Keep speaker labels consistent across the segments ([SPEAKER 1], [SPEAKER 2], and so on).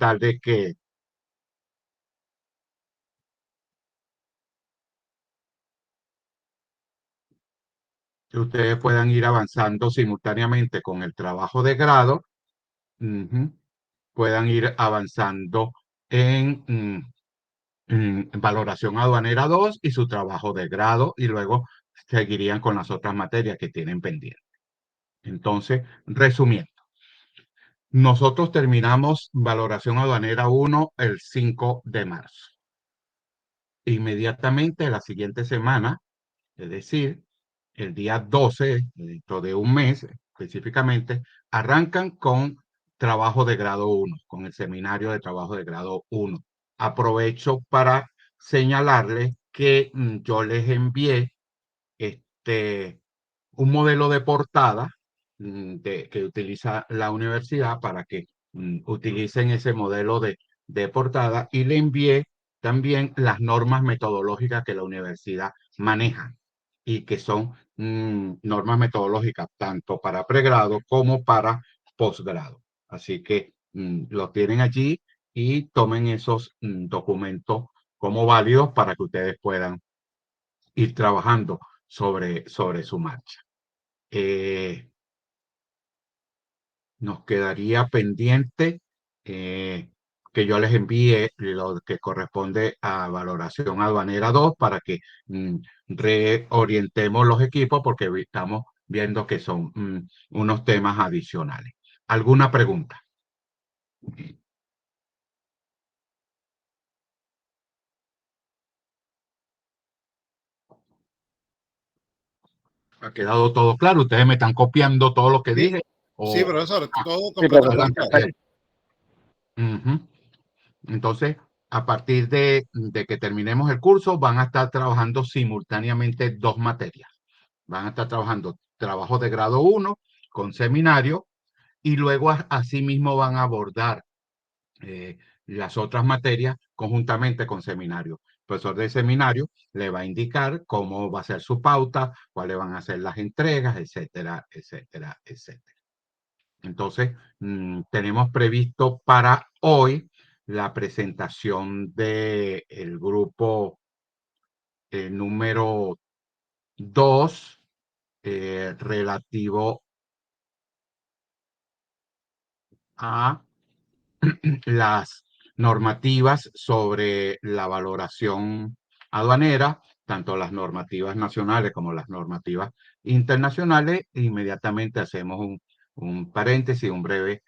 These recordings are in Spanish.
[SPEAKER 1] tal de que ustedes puedan ir avanzando simultáneamente con el trabajo de grado, ujú, puedan ir avanzando en, valoración aduanera 2 y su trabajo de grado, y luego seguirían con las otras materias que tienen pendientes. Entonces, resumiendo, nosotros terminamos valoración aduanera 1 el 5 de marzo. Inmediatamente la siguiente semana, es decir, el día 12, dentro de un mes específicamente, arrancan con trabajo de grado 1, con el seminario de trabajo de grado 1. Aprovecho para señalarles que yo les envié este, un modelo de portada que utiliza la universidad para que utilicen ese modelo de portada, y le envié también las normas metodológicas que la universidad maneja y que son normas metodológicas tanto para pregrado como para posgrado. Así que lo tienen allí y tomen esos documentos como válidos para que ustedes puedan ir trabajando sobre su marcha. Eh, Nos quedaría pendiente eh, que yo les envíe lo que corresponde a valoración aduanera 2 para que reorientemos los equipos, porque estamos viendo que son unos temas adicionales. ¿Alguna pregunta? ¿Ha quedado todo claro? ¿Ustedes me están copiando todo lo que
[SPEAKER 2] Sí,
[SPEAKER 1] dije?
[SPEAKER 2] sí, profesor, todo
[SPEAKER 3] Sí, profesor.
[SPEAKER 2] completamente.
[SPEAKER 1] Adelante. Ujú. Entonces, a partir de que terminemos el curso, van a estar trabajando simultáneamente dos materias. Van a estar trabajando trabajo de grado 1 con seminario, y luego asimismo van a abordar las otras materias conjuntamente con seminario. El profesor de seminario le va a indicar cómo va a ser su pauta, cuáles van a ser las entregas, etcétera, etcétera, etcétera. Entonces, tenemos previsto para hoy la presentación del grupo número 2 relativo a las normativas sobre la valoración aduanera, tanto las normativas nacionales como las normativas internacionales. Inmediatamente hacemos un paréntesis, un breve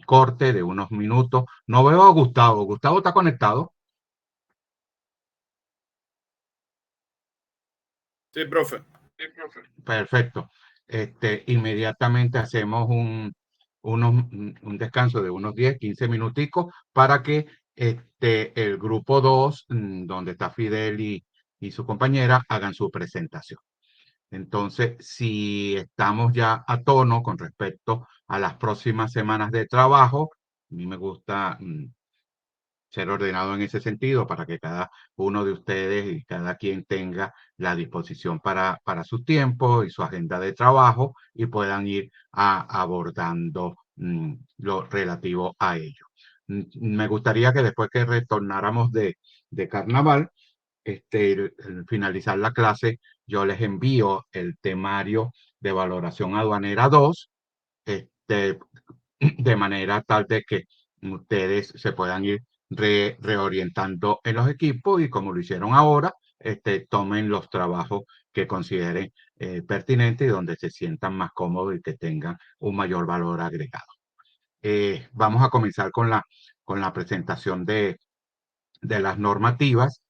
[SPEAKER 1] corte de unos minutos. No veo a Gustavo. ¿Gustavo está conectado?
[SPEAKER 2] Sí, profe.
[SPEAKER 1] Perfecto. Inmediatamente hacemos un descanso de unos 10, 15 minuticos para que el grupo 2, donde está Fidel y su compañera, hagan su presentación. Entonces, si estamos ya a tono con respecto a las próximas semanas de trabajo, a mí me gusta ser ordenado en ese sentido para que cada uno de ustedes y cada quien tenga la disposición para su tiempo y su agenda de trabajo, y puedan ir abordando lo relativo a ello. Me gustaría que después que retornáramos de carnaval, al finalizar la clase, yo les envío el temario de valoración aduanera 2, este, de manera tal de que ustedes se puedan ir reorientando en los equipos, y como lo hicieron ahora, tomen los trabajos que consideren pertinentes y donde se sientan más cómodos y que tengan un mayor valor agregado. Vamos a comenzar con la presentación de las normativas,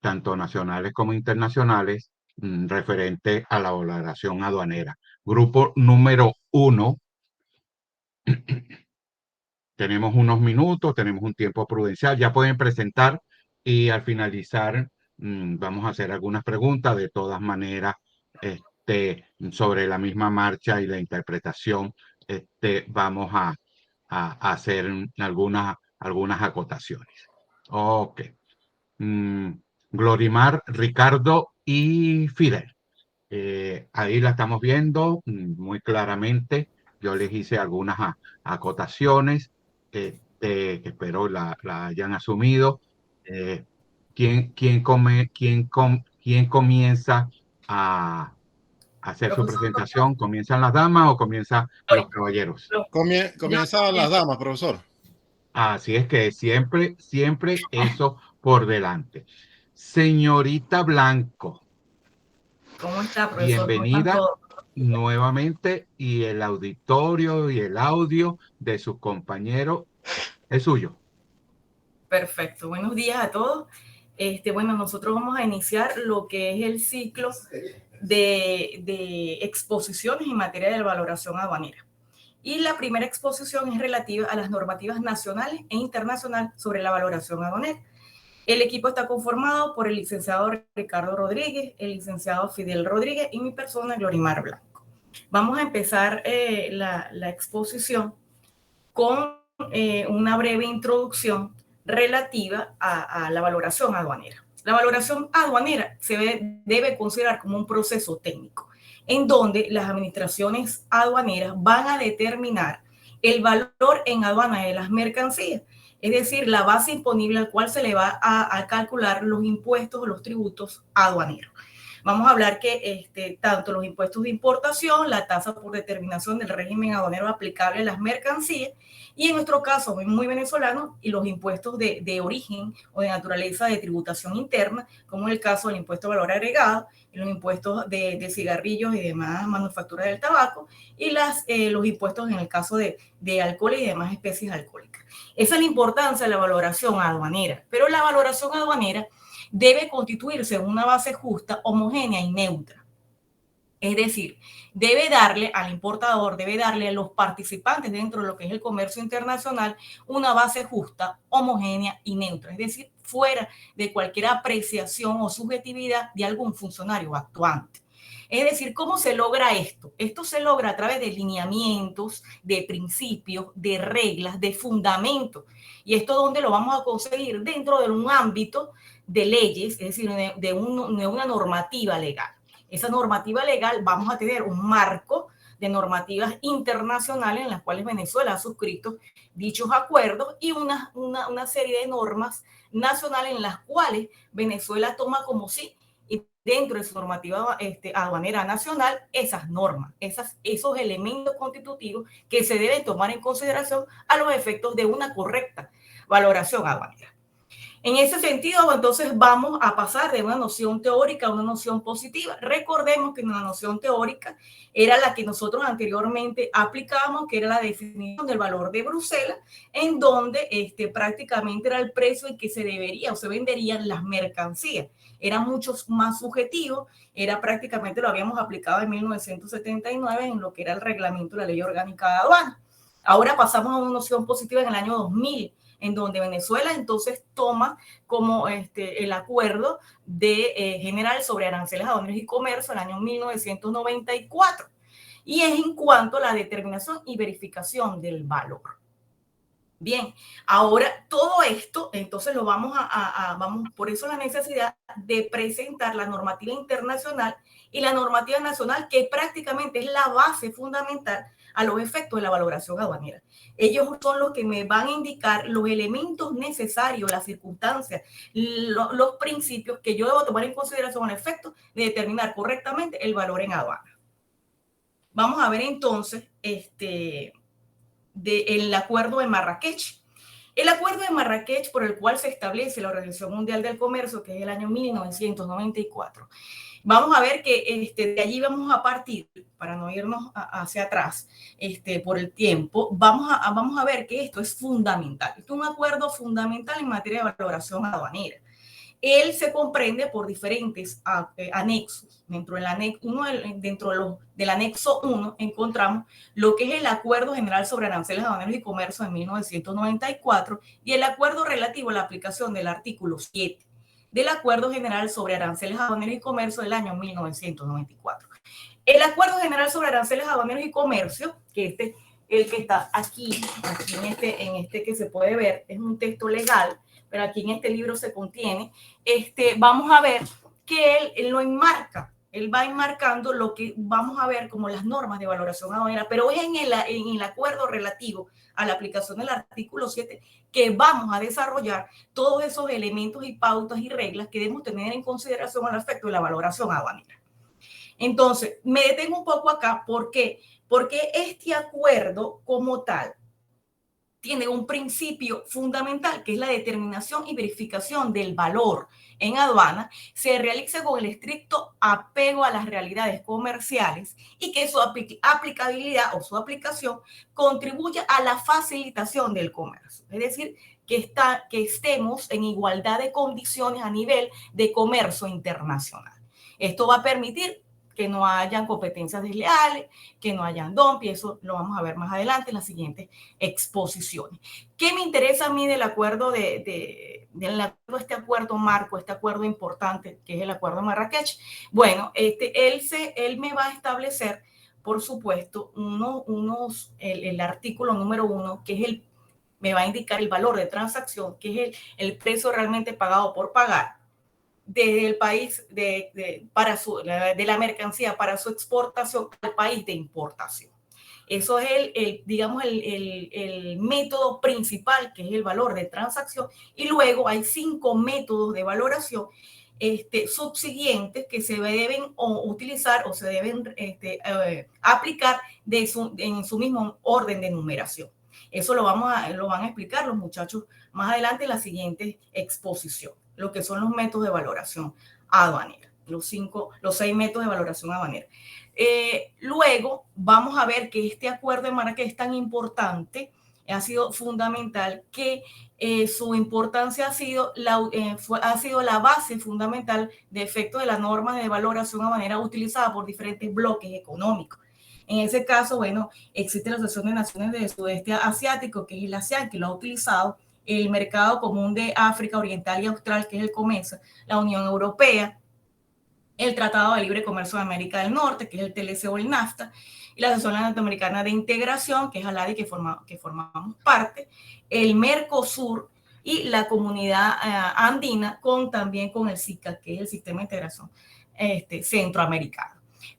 [SPEAKER 1] tanto nacionales como internacionales, referente a la valoración aduanera. Grupo número 1. Tenemos unos minutos, tenemos un tiempo prudencial, ya pueden presentar, y al finalizar vamos a hacer algunas preguntas. De todas maneras, sobre la misma marcha y la interpretación, vamos a hacer algunas acotaciones. Ok. Mm, Glorimar, Ricardo y Fidel. Ahí la estamos viendo muy claramente. Yo les hice algunas acotaciones. que espero la hayan asumido. ¿Quién comienza a hacer su
[SPEAKER 3] Profesor,
[SPEAKER 1] presentación? ¿Comienzan las damas o comienzan los caballeros?
[SPEAKER 2] Comienza las damas, profesor.
[SPEAKER 1] Así es que siempre eso por delante. Señorita Blanco,
[SPEAKER 3] ¿cómo está, profesor? ¿Cómo están
[SPEAKER 1] bienvenida
[SPEAKER 3] todos?
[SPEAKER 1] nuevamente y el auditorio y el audio de sus compañeros es suyo.
[SPEAKER 3] Perfecto. Buenos días a todos. Bueno, nosotros vamos a iniciar lo que es el ciclo de exposiciones en materia de valoración aduanera. Y la primera exposición es relativa a las normativas nacionales e internacionales sobre la valoración aduanera. El equipo está conformado por el licenciado Ricardo Rodríguez, el licenciado Fidel Rodríguez y mi persona, Glorimar Blanco. Vamos a empezar la exposición con una breve introducción relativa a la valoración aduanera. La valoración aduanera se debe considerar como un proceso técnico en donde las administraciones aduaneras van a determinar el valor en aduana de las mercancías, es decir, la base imponible al cual se le va a calcular los impuestos o los tributos aduaneros. Vamos a hablar que tanto los impuestos de importación, la tasa por determinación del régimen aduanero aplicable a las mercancías, y en nuestro caso, muy venezolano, y los impuestos de origen o de naturaleza de tributación interna, como en el caso del impuesto de valor agregado, y los impuestos de cigarrillos y demás manufacturas del tabaco, y los impuestos en el caso de alcohol y demás especies alcohólicas. Esa es la importancia de la valoración aduanera, pero la valoración aduanera debe constituirse en una base justa, homogénea y neutra. Es decir, debe darle al importador, debe darle a los participantes dentro de lo que es el comercio internacional una base justa, homogénea y neutra. Es decir, fuera de cualquier apreciación o subjetividad de algún funcionario actuante. Es decir, ¿cómo se logra esto? Esto se logra a través de lineamientos, de principios, de reglas, de fundamentos. ¿Y esto dónde lo vamos a conseguir? Dentro de un ámbito de leyes, es decir, de una normativa legal. Esa normativa legal vamos a tener un marco de normativas internacionales en las cuales Venezuela ha suscrito dichos acuerdos y una serie de normas nacionales en las cuales Venezuela toma como sí y dentro de su normativa aduanera nacional esas normas, esos elementos constitutivos que se deben tomar en consideración a los efectos de una correcta valoración aduanera. En ese sentido, entonces vamos a pasar de una noción teórica a una noción positiva. Recordemos que una noción teórica era la que nosotros anteriormente aplicábamos, que era la definición del valor de Bruselas, en donde prácticamente era el precio en que se debería o se venderían las mercancías. Era mucho más subjetivo, era prácticamente lo habíamos aplicado en 1979 en lo que era el reglamento de la Ley Orgánica de Aduanas. Ahora pasamos a una noción positiva en el año 2000, en donde Venezuela entonces toma como el acuerdo general sobre aranceles aduaneros y comercio en el año 1994. Y es en cuanto a la determinación y verificación del valor. Bien, ahora todo esto, entonces lo vamos por eso la necesidad de presentar la normativa internacional y la normativa nacional, que prácticamente es la base fundamental a los efectos de la valoración aduanera. Ellos son los que me van a indicar los elementos necesarios, las circunstancias, los principios que yo debo tomar en consideración al efecto de determinar correctamente el valor en aduana. Vamos a ver entonces el acuerdo de Marrakech. El acuerdo de Marrakech, por el cual se establece la Organización Mundial del Comercio, que es el año 1994. Vamos a ver que de allí vamos a partir, para no irnos hacia atrás por el tiempo, vamos a ver que esto es fundamental. Esto es un acuerdo fundamental en materia de valoración aduanera. Él se comprende por diferentes anexos. Dentro del anexo 1 encontramos lo que es el Acuerdo General sobre Aranceles Aduaneros y Comercio de 1994 y el acuerdo relativo a la aplicación del artículo 7 del Acuerdo General sobre Aranceles Aduaneros y Comercio del año 1994. El Acuerdo General sobre Aranceles Aduaneros y Comercio, que el que está aquí en este que se puede ver, es un texto legal, pero aquí en este libro se contiene, vamos a ver que él lo enmarca Él va enmarcando lo que vamos a ver como las normas de valoración aduanera, pero es en el acuerdo relativo a la aplicación del artículo 7 que vamos a desarrollar todos esos elementos y pautas y reglas que debemos tener en consideración al respecto de la valoración aduanera. Entonces, me detengo un poco acá. ¿Por qué? Porque este acuerdo como tal tiene un principio fundamental, que es la determinación y verificación del valor en aduana, se realiza con el estricto apego a las realidades comerciales y que su aplicabilidad o su aplicación contribuya a la facilitación del comercio. Es decir, que estemos en igualdad de condiciones a nivel de comercio internacional. Esto va a permitir que no hayan competencias desleales, que no hayan dumping, eso lo vamos a ver más adelante en las siguientes exposiciones. ¿Qué me interesa a mí del acuerdo este acuerdo marco, este acuerdo importante que es el acuerdo de Marrakech? Bueno, él me va a establecer, por supuesto, el artículo número 1, que es me va a indicar el valor de transacción, que es el precio realmente pagado por pagar desde el país de la mercancía para su exportación al país de importación. Eso es el método principal, que es el valor de transacción, y luego hay 5 métodos de valoración subsiguientes que se deben utilizar o se deben aplicar en su mismo orden de numeración. Eso lo van a explicar los muchachos más adelante en la siguiente exposición, lo que son los métodos de valoración aduanera, los 6 métodos de valoración aduanera. Luego vamos a ver que este acuerdo de Marrakech es tan importante, ha sido fundamental, que su importancia ha sido la base fundamental de efecto de la norma de valoración aduanera utilizada por diferentes bloques económicos. En ese caso, bueno, existe la Asociación de Naciones del Sudeste Asiático, que es la ASEAN, que lo ha utilizado, el Mercado Común de África Oriental y Austral, que es el COMESA, la Unión Europea, el Tratado de Libre Comercio de América del Norte, que es el TLC o el NAFTA, y la Asociación Latinoamericana de Integración, que es ALADI, que formamos parte, el Mercosur y la Comunidad Andina, también con el SICA, que es el Sistema de Integración Centroamericano.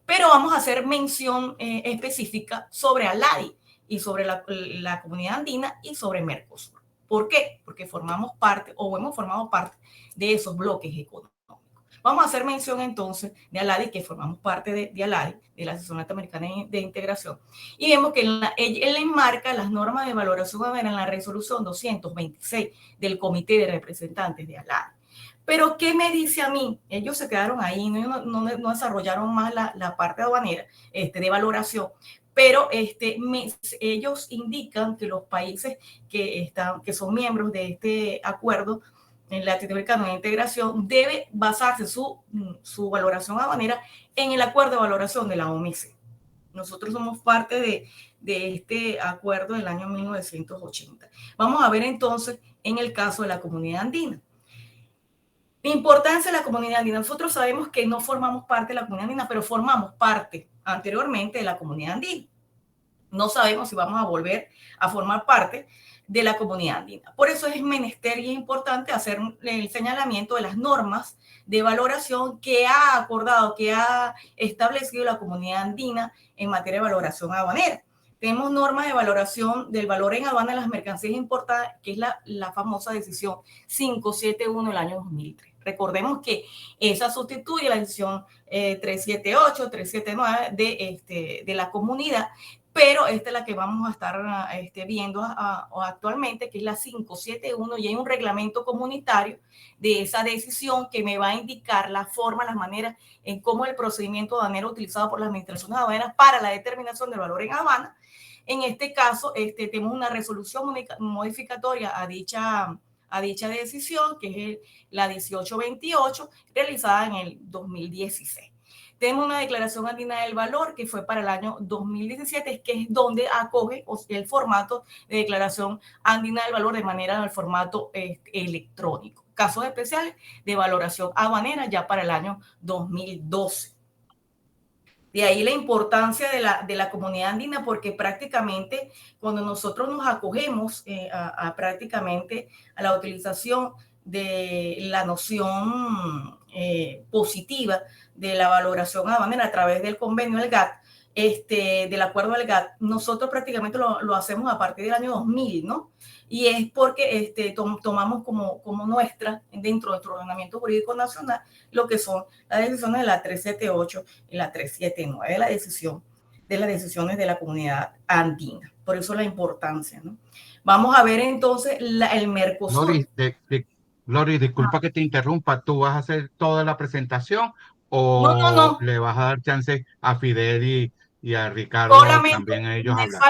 [SPEAKER 3] Pero vamos a hacer mención específica sobre ALADI y sobre la Comunidad Andina y sobre Mercosur. ¿Por qué? Porque formamos parte o hemos formado parte de esos bloques económicos. Vamos a hacer mención entonces de ALADI, que formamos parte de ALADI, de la Asociación Latinoamericana de Integración, y vemos que él enmarca las normas de valoración aduanera en la resolución 226 del Comité de Representantes de ALADI. Pero, ¿qué me dice a mí? Ellos se quedaron ahí, no desarrollaron más la parte aduanera de valoración, pero ellos indican que los países que son miembros de este acuerdo en Latinoamericano de integración debe basarse su valoración aduanera en el acuerdo de valoración de la OMC. Nosotros somos parte de este acuerdo del año 1980. Vamos a ver entonces en el caso de la Comunidad Andina. La importancia de la Comunidad Andina. Nosotros sabemos que no formamos parte de la Comunidad Andina, pero formamos parte anteriormente de la Comunidad Andina. No sabemos si vamos a volver a formar parte de la Comunidad Andina. Por eso es menester y importante hacer el señalamiento de las normas de valoración que ha acordado, que ha establecido la Comunidad Andina en materia de valoración aduanera. Tenemos normas de valoración del valor en aduana de las mercancías importadas, que es la famosa decisión 571 del año 2003. Recordemos que esa sustituye la decisión 378, 379 de la comunidad, pero esta es la que vamos a estar viendo actualmente, que es la 571, y hay un reglamento comunitario de esa decisión que me va a indicar la forma, las maneras en cómo el procedimiento aduanero utilizado por las administraciones aduaneras para la determinación del valor en aduana. En este caso, tenemos una resolución modificatoria a dicha decisión, que es la 1828, realizada en el 2016. Tenemos una declaración andina del valor que fue para el año 2017, que es donde acoge el formato de declaración andina del valor de manera del formato electrónico. Casos especiales de valoración aduanera ya para el año 2012. De ahí la importancia de la Comunidad Andina, porque prácticamente cuando nosotros nos acogemos prácticamente a la utilización de la noción positiva de la valoración aduanera a través del convenio del GATT, del acuerdo del GATT, nosotros prácticamente lo hacemos a partir del año 2000, ¿no? Y es porque tomamos como nuestra, dentro de nuestro ordenamiento jurídico nacional, lo que son las decisiones de la 378 y la 379, de las decisiones de la comunidad andina. Por eso la importancia, ¿no? Vamos a ver entonces el Mercosur.
[SPEAKER 1] Glory, disculpa que te interrumpa. ¿Tú vas a hacer toda la presentación o
[SPEAKER 3] No.
[SPEAKER 1] le vas a dar chance a Fidel y a Ricardo también a ellos hablar?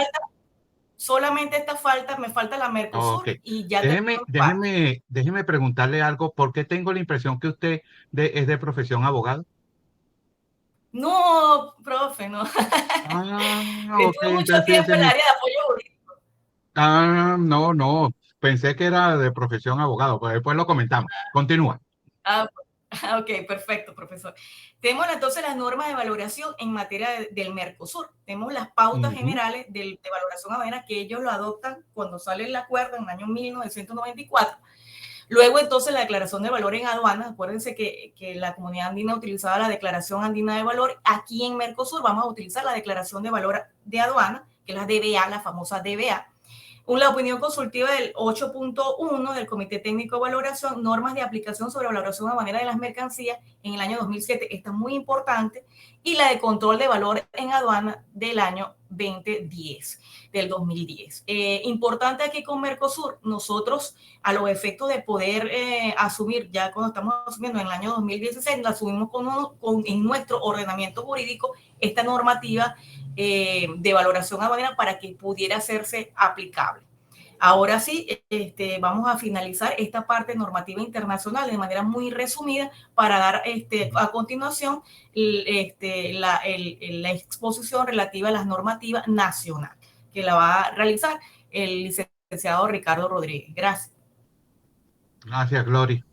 [SPEAKER 3] Solamente me falta la Mercosur,
[SPEAKER 1] Okay.
[SPEAKER 3] y ya
[SPEAKER 1] déjeme preguntarle algo. ¿Por qué tengo la impresión que usted es de profesión abogado?
[SPEAKER 3] No, profe, no. Estuve mucho tiempo en el área de apoyo jurídico.
[SPEAKER 1] No. Pensé que era de profesión abogado, pero después lo comentamos. Continúa.
[SPEAKER 3] Ok, perfecto, profesor. Tenemos entonces las normas de valoración en materia del Mercosur. Tenemos las pautas generales de valoración aduanera que ellos lo adoptan cuando sale el acuerdo en el año 1994. Luego, entonces, la declaración de valor en aduanas. Acuérdense que la comunidad andina utilizaba la declaración andina de valor. Aquí en Mercosur vamos a utilizar la declaración de valor de aduana, que es la DBA, la famosa DBA. La opinión consultiva del 8.1 del Comité Técnico de Valoración, normas de aplicación sobre valoración aduanera de las mercancías en el año 2007, esta es muy importante, y la de control de valor en aduana del año 2010, del 2010. Importante aquí con Mercosur, nosotros a los efectos de poder asumir, ya cuando estamos asumiendo en el año 2016, la asumimos en nuestro ordenamiento jurídico esta normativa de valoración aduanera para que pudiera hacerse aplicable. Ahora sí, vamos a finalizar esta parte normativa internacional de manera muy resumida para dar a continuación la exposición relativa a las normativas nacionales, que la va a realizar el licenciado Ricardo Rodríguez. Gracias.
[SPEAKER 1] Gracias, Glory.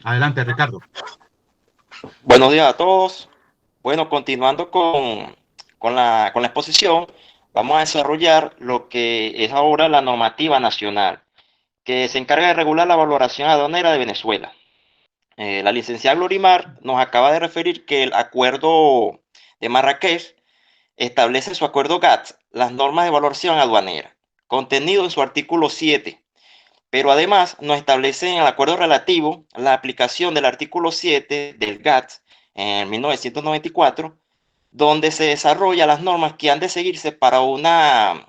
[SPEAKER 1] Adelante, Ricardo.
[SPEAKER 4] Buenos días a todos. Bueno, continuando con la exposición, vamos a desarrollar lo que es ahora la normativa nacional, que se encarga de regular la valoración aduanera de Venezuela. La licenciada Glorimar nos acaba de referir que el acuerdo de Marrakech establece su acuerdo GATT, las normas de valoración aduanera, contenido en su artículo 7, pero además nos establece en el acuerdo relativo la aplicación del artículo 7 del GATT en 1994, donde se desarrollan las normas que han de seguirse para una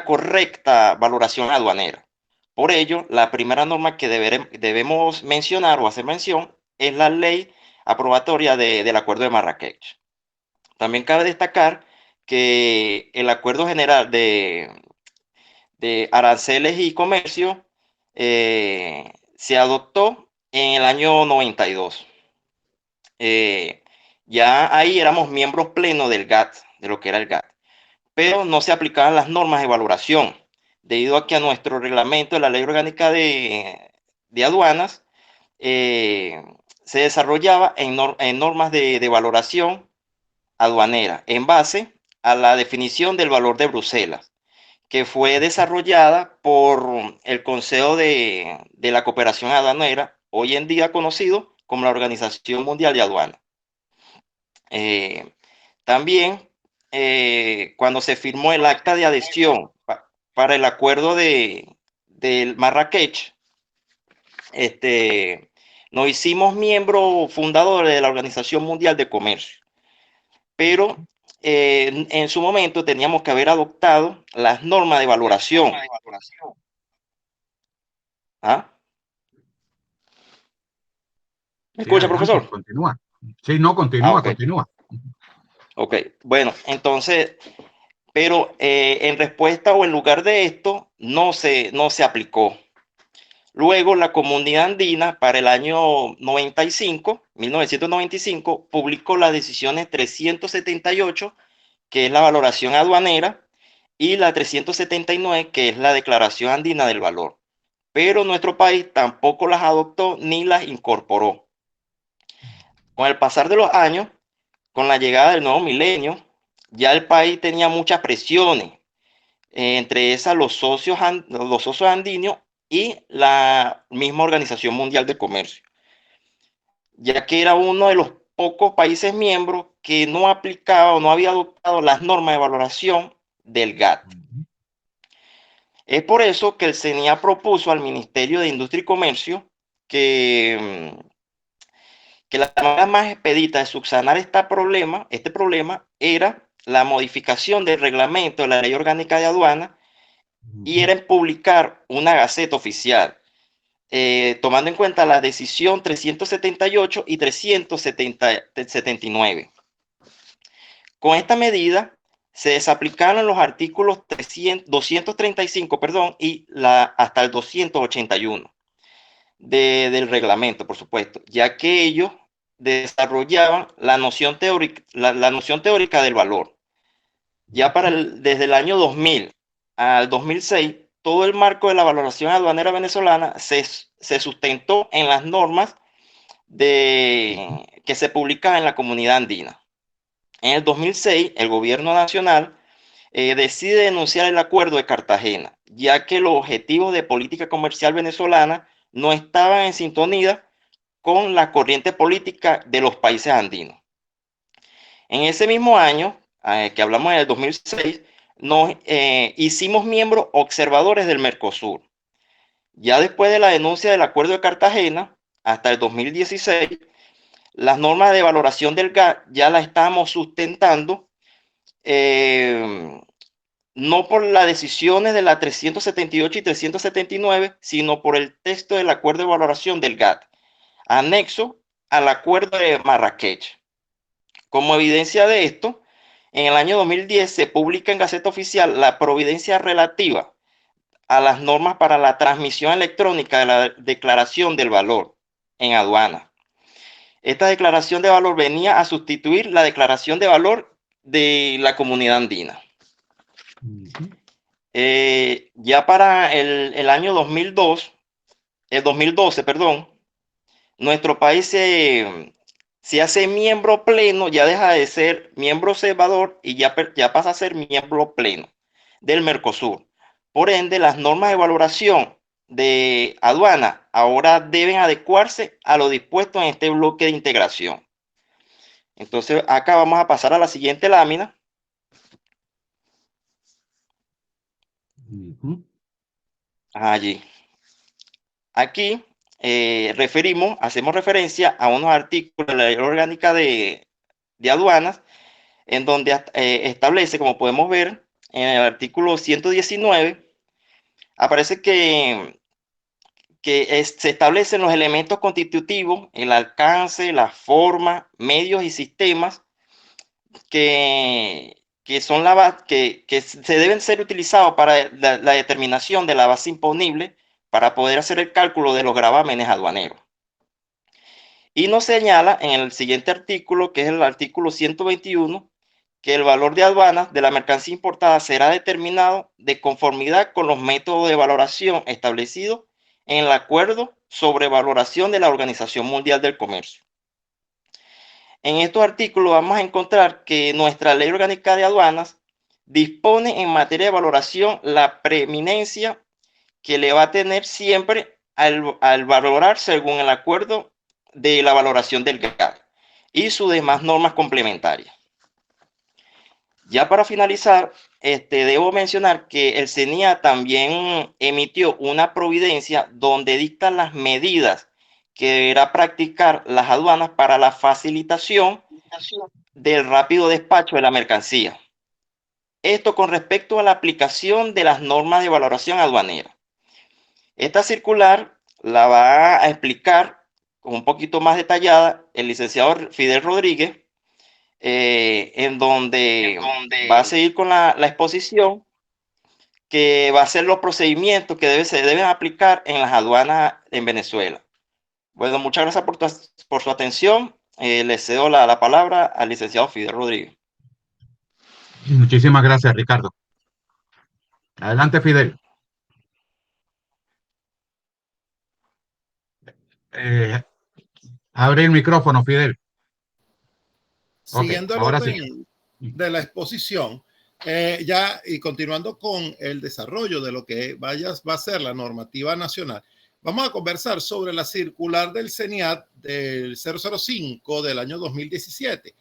[SPEAKER 4] correcta valoración aduanera. Por ello, la primera norma que debemos mencionar o hacer mención es la ley aprobatoria del acuerdo de Marrakech. También cabe destacar que el acuerdo general de aranceles y comercio se adoptó en el año 92. Ya ahí éramos miembros plenos del GATT, de lo que era el GATT, pero no se aplicaban las normas de valoración, debido a que a nuestro reglamento de la Ley Orgánica de Aduanas se desarrollaba en normas de valoración aduanera en base a la definición del valor de Bruselas, que fue desarrollada por el Consejo de la Cooperación Aduanera, hoy en día conocido como la Organización Mundial de Aduanas. También, cuando se firmó el acta de adhesión para el acuerdo del Marrakech, nos hicimos miembros fundadores de la Organización Mundial de Comercio, pero en su momento teníamos que haber adoptado las normas de valoración. ¿Ah? ¿Me escucha, profesor?
[SPEAKER 1] Continúa. Sí, no, continúa,
[SPEAKER 4] okay.
[SPEAKER 1] Continúa.
[SPEAKER 4] Ok, bueno, entonces, pero en respuesta o en lugar de esto, no se aplicó. Luego, la comunidad andina para el año 1995, publicó las decisiones 378, que es la valoración aduanera, y la 379, que es la declaración andina del valor. Pero nuestro país tampoco las adoptó ni las incorporó. Con el pasar de los años, con la llegada del nuevo milenio, ya el país tenía muchas presiones, entre esas los socios andinos y la misma Organización Mundial de Comercio, ya que era uno de los pocos países miembros que no aplicaba o no había adoptado las normas de valoración del GATT. Es por eso que el CENIA propuso al Ministerio de Industria y Comercio que la manera más expedita de subsanar este problema era la modificación del reglamento de la Ley Orgánica de Aduana y era en publicar una gaceta oficial, tomando en cuenta la decisión 378 y 379. Con esta medida se desaplicaron los artículos 235 y hasta el 281 del reglamento, por supuesto, ya que ellos desarrollaban la noción teórica del valor. Ya desde el año 2000 al 2006, todo el marco de la valoración aduanera venezolana se sustentó en las normas que se publicaban en la Comunidad Andina. En el 2006, el gobierno nacional decide denunciar el Acuerdo de Cartagena, ya que los objetivos de política comercial venezolana no estaban en sintonía con la corriente política de los países andinos. En ese mismo año, que hablamos en el 2006, nos hicimos miembros observadores del Mercosur. Ya después de la denuncia del Acuerdo de Cartagena, hasta el 2016, las normas de valoración del GATT ya las estábamos sustentando, no por las decisiones de la 378 y 379, sino por el texto del Acuerdo de Valoración del GATT, anexo al Acuerdo de Marrakech. Como evidencia de esto, en el año 2010 se publica en Gaceta Oficial la providencia relativa a las normas para la transmisión electrónica de la declaración del valor en aduana. Esta declaración de valor venía a sustituir la declaración de valor de la Comunidad Andina. Ya para el año 2012, nuestro país se hace miembro pleno, ya deja de ser miembro observador y ya pasa a ser miembro pleno del Mercosur. Por ende, las normas de valoración de aduana ahora deben adecuarse a lo dispuesto en este bloque de integración. Entonces, acá vamos a pasar a la siguiente lámina. Allí. Aquí hacemos referencia a unos artículos de la Ley Orgánica de Aduanas, en donde establece, como podemos ver, en el artículo 119, aparece que se establecen los elementos constitutivos, el alcance, la forma, medios y sistemas que se deben ser utilizados para la determinación de la base imponible para poder hacer el cálculo de los gravámenes aduaneros. Y nos señala en el siguiente artículo, que es el artículo 121, que el valor de aduanas de la mercancía importada será determinado de conformidad con los métodos de valoración establecidos en el Acuerdo sobre Valoración de la Organización Mundial del Comercio. En estos artículos vamos a encontrar que nuestra Ley Orgánica de Aduanas dispone en materia de valoración la preeminencia que le va a tener siempre al valorar según el acuerdo de la valoración del GATT y sus demás normas complementarias. Ya para finalizar, debo mencionar que el CENIA también emitió una providencia donde dicta las medidas que deberá practicar las aduanas para la facilitación del rápido despacho de la mercancía. Esto con respecto a la aplicación de las normas de valoración aduanera. Esta circular la va a explicar un poquito más detallada el licenciado Fidel Rodríguez, en donde va a seguir con la exposición que va a ser los procedimientos que se deben aplicar en las aduanas en Venezuela. Bueno, muchas gracias por su atención. Le cedo la palabra al licenciado Fidel Rodríguez.
[SPEAKER 1] Muchísimas gracias, Ricardo. Adelante, Fidel. Abre el micrófono, Fidel.
[SPEAKER 2] Siguiendo el orden de la exposición, Ya, y continuando con el desarrollo de lo que va a ser la normativa nacional, vamos a conversar sobre la circular del CENIAT del 005 del año 2017.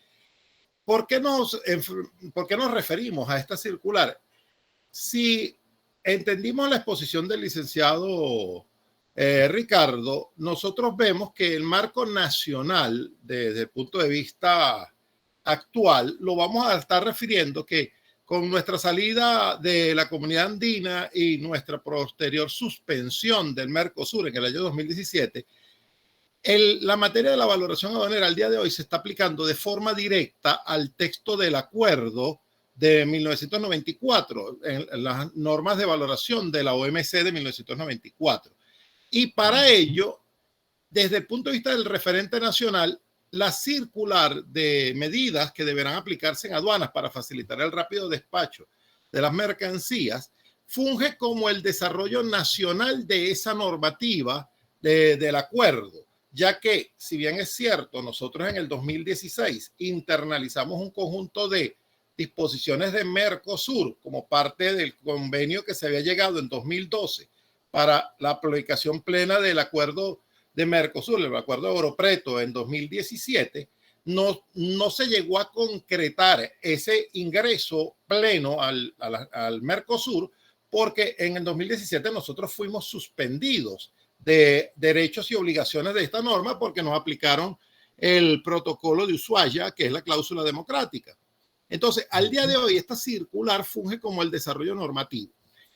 [SPEAKER 2] ¿Por qué nos referimos a esta circular? Si entendimos la exposición del licenciado Ricardo, nosotros vemos que el marco nacional, desde el punto de vista actual, lo vamos a estar refiriendo que con nuestra salida de la Comunidad Andina y nuestra posterior suspensión del Mercosur en el año 2017, la materia de la valoración aduanera al día de hoy se está aplicando de forma directa al texto del acuerdo de 1994, en las normas de valoración de la OMC de 1994. Y para ello, desde el punto de vista del referente nacional, la circular de medidas que deberán aplicarse en aduanas para facilitar el rápido despacho de las mercancías funge como el desarrollo nacional de esa normativa del acuerdo, ya que, si bien es cierto, nosotros en el 2016 internalizamos un conjunto de disposiciones de Mercosur como parte del convenio que se había llegado en 2012 para la aplicación plena del acuerdo de Mercosur, el acuerdo de Europreto en 2017, no se llegó a concretar ese ingreso pleno al Mercosur porque en el 2017 nosotros fuimos suspendidos de derechos y obligaciones de esta norma porque nos aplicaron el protocolo de Ushuaia, que es la cláusula democrática. Entonces, al día de hoy, esta circular funge como el desarrollo normativo.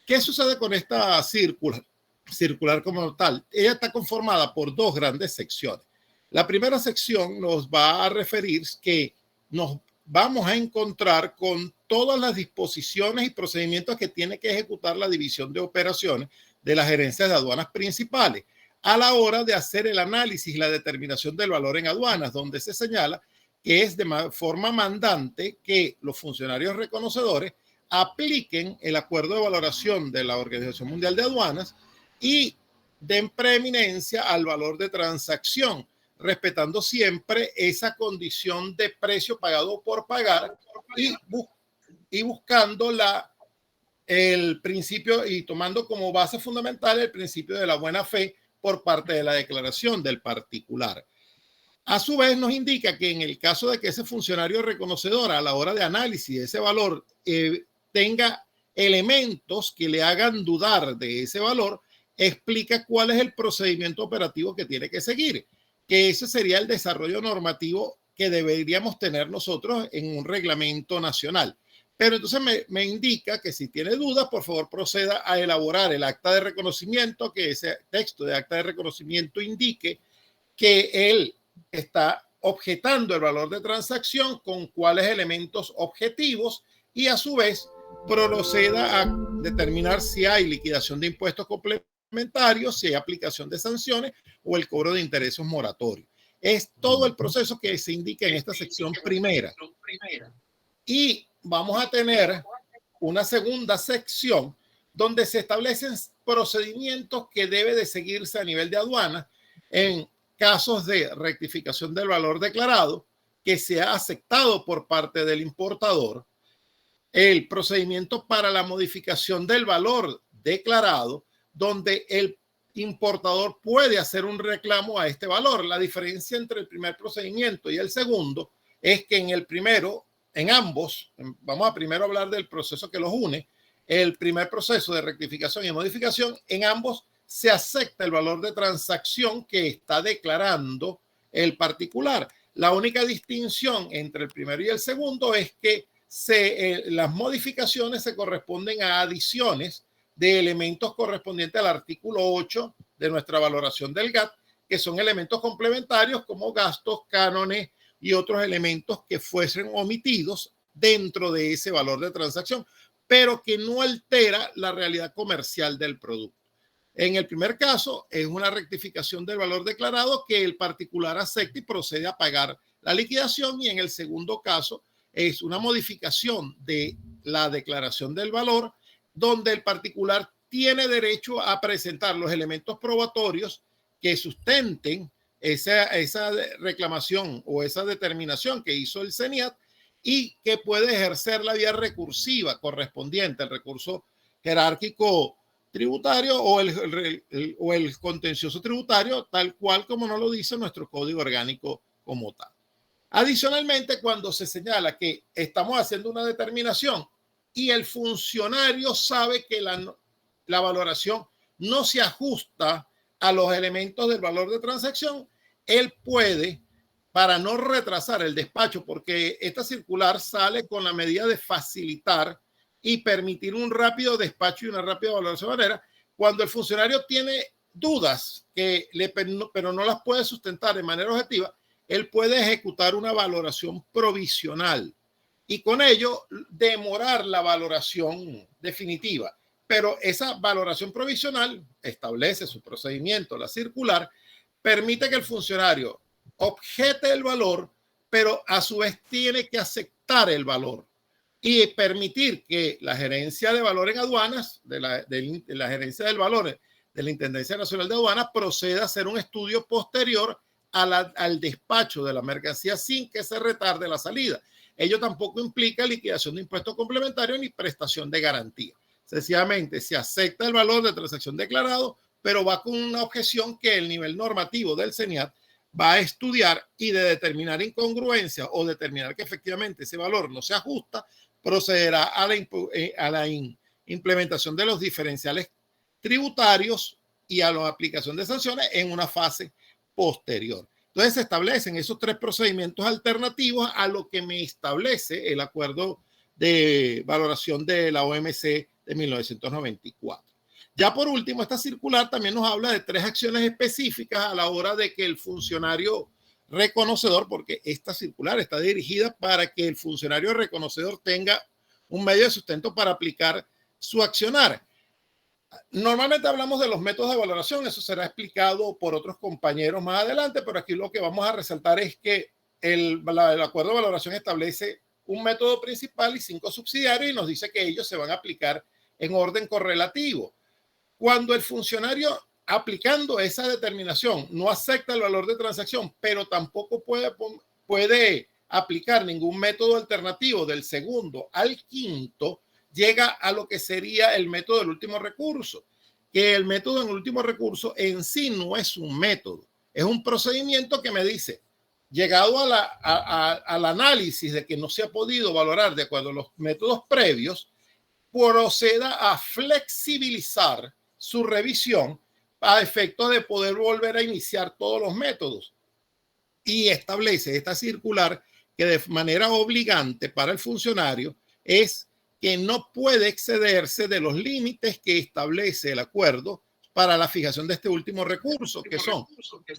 [SPEAKER 2] ¿Qué sucede con esta circular como tal? Ella está conformada por dos grandes secciones. La primera sección nos va a referir que nos vamos a encontrar con todas las disposiciones y procedimientos que tiene que ejecutar la división de operaciones de las gerencias de aduanas principales a la hora de hacer el análisis y la determinación del valor en aduanas, donde se señala que es de forma mandante que los funcionarios reconocedores apliquen el acuerdo de valoración de la Organización Mundial de Aduanas y den preeminencia al valor de transacción, respetando siempre esa condición de precio pagado por pagar y buscando el principio y tomando como base fundamental el principio de la buena fe por parte de la declaración del particular. A su vez nos indica que en el caso de que ese funcionario reconocedor a la hora de análisis de ese valor tenga elementos que le hagan dudar de ese valor, explica cuál es el procedimiento operativo que tiene que seguir, que ese sería el desarrollo normativo que deberíamos tener nosotros en un reglamento nacional. Pero entonces me indica que si tiene dudas, por favor proceda a elaborar el acta de reconocimiento, que ese texto de acta de reconocimiento indique que él está objetando el valor de transacción con cuáles elementos objetivos y a su vez proceda a determinar si hay liquidación de impuestos complementarios, si hay aplicación de sanciones o el cobro de intereses moratorios. Es todo el proceso que se indica en esta sección primera. Y vamos a tener una segunda sección donde se establecen procedimientos que debe de seguirse a nivel de aduana en casos de rectificación del valor declarado que sea aceptado por parte del importador, el procedimiento para la modificación del valor declarado, donde el importador puede hacer un reclamo a este valor. La diferencia entre el primer procedimiento y el segundo es que en el primero, en ambos, vamos a primero hablar del proceso que los une, el primer proceso de rectificación y modificación, en ambos se acepta el valor de transacción que está declarando el particular. La única distinción entre el primero y el segundo es que las modificaciones se corresponden a adiciones de elementos correspondientes al artículo 8 de nuestra valoración del GATT, que son elementos complementarios como gastos, cánones y otros elementos que fuesen omitidos dentro de ese valor de transacción, pero que no altera la realidad comercial del producto. En el primer caso es una rectificación del valor declarado que el particular acepta y procede a pagar la liquidación, y en el segundo caso es una modificación de la declaración del valor donde el particular tiene derecho a presentar los elementos probatorios que sustenten esa reclamación o esa determinación que hizo el CENIAT y que puede ejercer la vía recursiva correspondiente al recurso jerárquico tributario o el contencioso tributario, tal cual como nos lo dice nuestro código orgánico como tal. Adicionalmente, cuando se señala que estamos haciendo una determinación y el funcionario sabe que la valoración no se ajusta a los elementos del valor de transacción, él puede, para no retrasar el despacho, porque esta circular sale con la medida de facilitar y permitir un rápido despacho y una rápida valoración banera, cuando el funcionario tiene dudas pero no las puede sustentar de manera objetiva, él puede ejecutar una valoración provisional y con ello demorar la valoración definitiva. Pero esa valoración provisional establece su procedimiento, la circular, permite que el funcionario objete el valor, pero a su vez tiene que aceptar el valor y permitir que la gerencia de valor en aduanas, de la gerencia del valor de la Intendencia Nacional de Aduanas, proceda a hacer un estudio posterior al despacho de la mercancía sin que se retarde la salida. Ello tampoco implica liquidación de impuestos complementarios ni prestación de garantía. Sencillamente se acepta el valor de transacción declarado, pero va con una objeción que el nivel normativo del CENIAT va a estudiar y de determinar incongruencia o determinar que efectivamente ese valor no se ajusta, procederá a la implementación de los diferenciales tributarios y a la aplicación de sanciones en una fase posterior. Entonces se establecen esos tres procedimientos alternativos a lo que me establece el acuerdo de valoración de la OMC de 1994. Ya por último, esta circular también nos habla de tres acciones específicas a la hora de que el funcionario reconocedor, porque esta circular está dirigida para que el funcionario reconocedor tenga un medio de sustento para aplicar su accionar. Normalmente hablamos de los métodos de valoración, eso será explicado por otros compañeros más adelante, pero aquí lo que vamos a resaltar es que el acuerdo de valoración establece un método principal y 5 subsidiarios y nos dice que ellos se van a aplicar en orden correlativo. Cuando el funcionario aplicando esa determinación no acepta el valor de transacción, pero tampoco puede aplicar ningún método alternativo del segundo al quinto, llega a lo que sería el método del último recurso, que el método del último recurso en sí no es un método, es un procedimiento que me dice, llegado al análisis de que no se ha podido valorar de acuerdo a los métodos previos, proceda a flexibilizar su revisión a efecto de poder volver a iniciar todos los métodos y establece esta circular que de manera obligante para el funcionario es que no puede excederse de los límites que establece el acuerdo para la fijación de este último recurso, que son,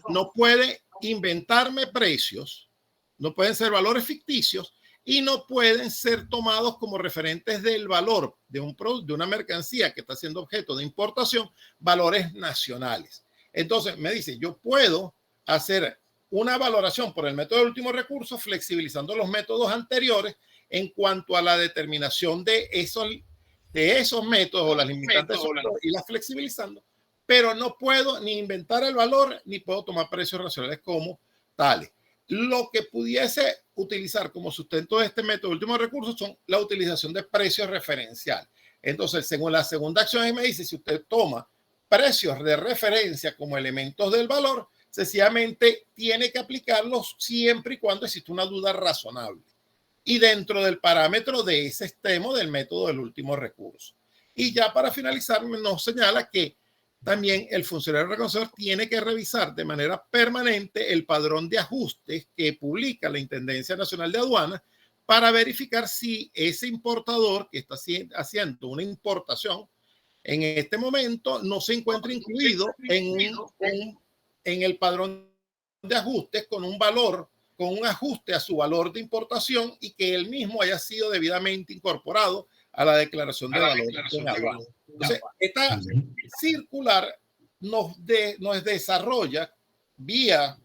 [SPEAKER 2] no puede inventarme precios, no pueden ser valores ficticios y no pueden ser tomados como referentes del valor de una mercancía que está siendo objeto de importación, valores nacionales. Entonces me dice, yo puedo hacer una valoración por el método del último recurso, flexibilizando los métodos anteriores en cuanto a la determinación de esos métodos o las limitantes y las flexibilizando, pero no puedo ni inventar el valor ni puedo tomar precios racionales como tales. Lo que pudiese utilizar como sustento de este método de último recurso son la utilización de precios referenciales. Entonces, según la segunda acción, me dice, si usted toma precios de referencia como elementos del valor, sencillamente tiene que aplicarlos siempre y cuando exista una duda razonable y dentro del parámetro de ese extremo del método del último recurso. Y ya para finalizar, nos señala que también el funcionario reconocedor tiene que revisar de manera permanente el padrón de ajustes que publica la Intendencia Nacional de Aduanas para verificar si ese importador que está haciendo una importación en este momento no se encuentra incluido en el padrón de ajustes con un valor, con un ajuste a su valor de importación y que él mismo haya sido debidamente incorporado a la declaración de valor. Entonces, esta circular nos desarrolla vía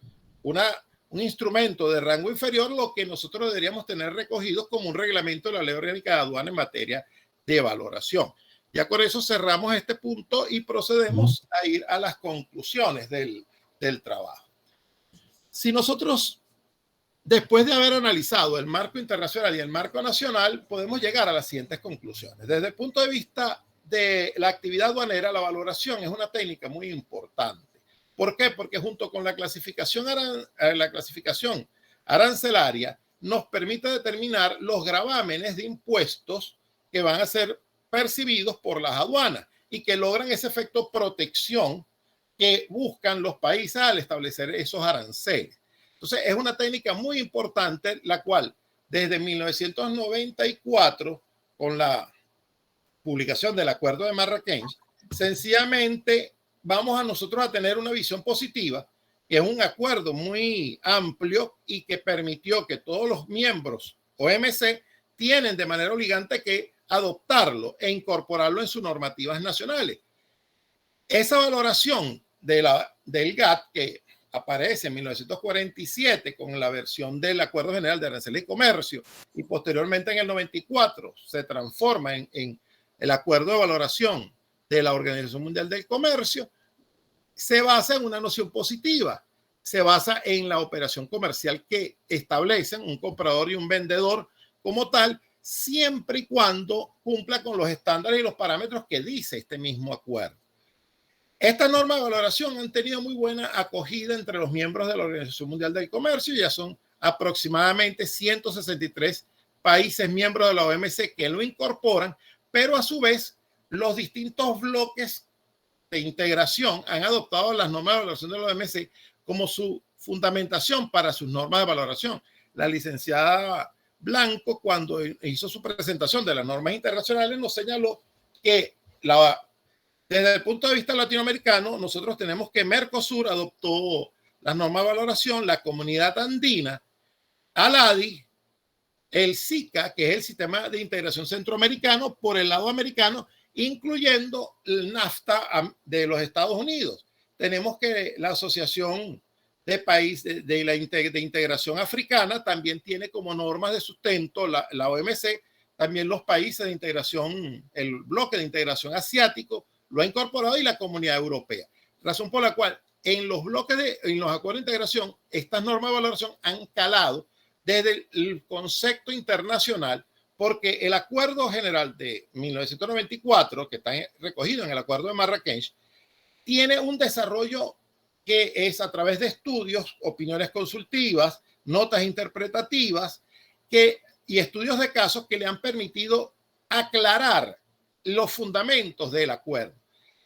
[SPEAKER 2] un instrumento de rango inferior lo que nosotros deberíamos tener recogidos como un reglamento de la Ley Orgánica de Aduana en materia de valoración. Ya con eso cerramos este punto y procedemos a ir a las conclusiones del trabajo. Si nosotros Después de haber analizado el marco internacional y el marco nacional, podemos llegar a las siguientes conclusiones. Desde el punto de vista de la actividad aduanera, la valoración es una técnica muy importante. ¿Por qué? Porque junto con la clasificación arancelaria nos permite determinar los gravámenes de impuestos que van a ser percibidos por las aduanas y que logran ese efecto protección que buscan los países al establecer esos aranceles. Entonces, es una técnica muy importante, la cual desde 1994, con la publicación del Acuerdo de Marrakech, sencillamente vamos a nosotros a tener una visión positiva, que es un acuerdo muy amplio y que permitió que todos los miembros OMC tienen de manera obligante que adoptarlo e incorporarlo en sus normativas nacionales. Esa valoración del GATT, que aparece en 1947 con la versión del Acuerdo General de Aranceles y Comercio y posteriormente en el 94 se transforma en el Acuerdo de Valoración de la Organización Mundial del Comercio, se basa en una noción positiva, se basa en la operación comercial que establecen un comprador y un vendedor como tal, siempre y cuando cumpla con los estándares y los parámetros que dice este mismo acuerdo. Estas normas de valoración han tenido muy buena acogida entre los miembros de la Organización Mundial del Comercio. Ya son aproximadamente 163 países miembros de la OMC que lo incorporan, pero a su vez los distintos bloques de integración han adoptado las normas de valoración de la OMC como su fundamentación para sus normas de valoración. La licenciada Blanco, cuando hizo su presentación de las normas internacionales, nos señaló que desde el punto de vista latinoamericano, nosotros tenemos que Mercosur adoptó las normas de valoración, la Comunidad Andina, ALADI, el SICA, que es el Sistema de Integración Centroamericano, por el lado americano, incluyendo el NAFTA de los Estados Unidos. Tenemos que la Asociación de Países de Integración Africana también tiene como normas de sustento la OMC, también los países de integración, el bloque de integración asiático, lo ha incorporado y la Comunidad Europea. Razón por la cual en los acuerdos de integración, estas normas de valoración han calado desde el concepto internacional, porque el Acuerdo General de 1994, que está recogido en el Acuerdo de Marrakech, tiene un desarrollo que es a través de estudios, opiniones consultivas, notas interpretativas y estudios de casos que le han permitido aclarar los fundamentos del acuerdo.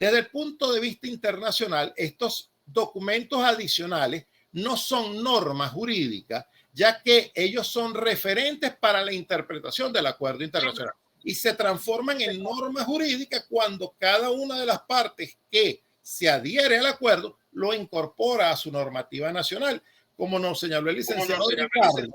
[SPEAKER 2] Desde el punto de vista internacional, estos documentos adicionales no son normas jurídicas, ya que ellos son referentes para la interpretación del acuerdo internacional y se transforman en normas jurídicas cuando cada una de las partes que se adhiere al acuerdo lo incorpora a su normativa nacional, como nos señaló el licenciado Ricardo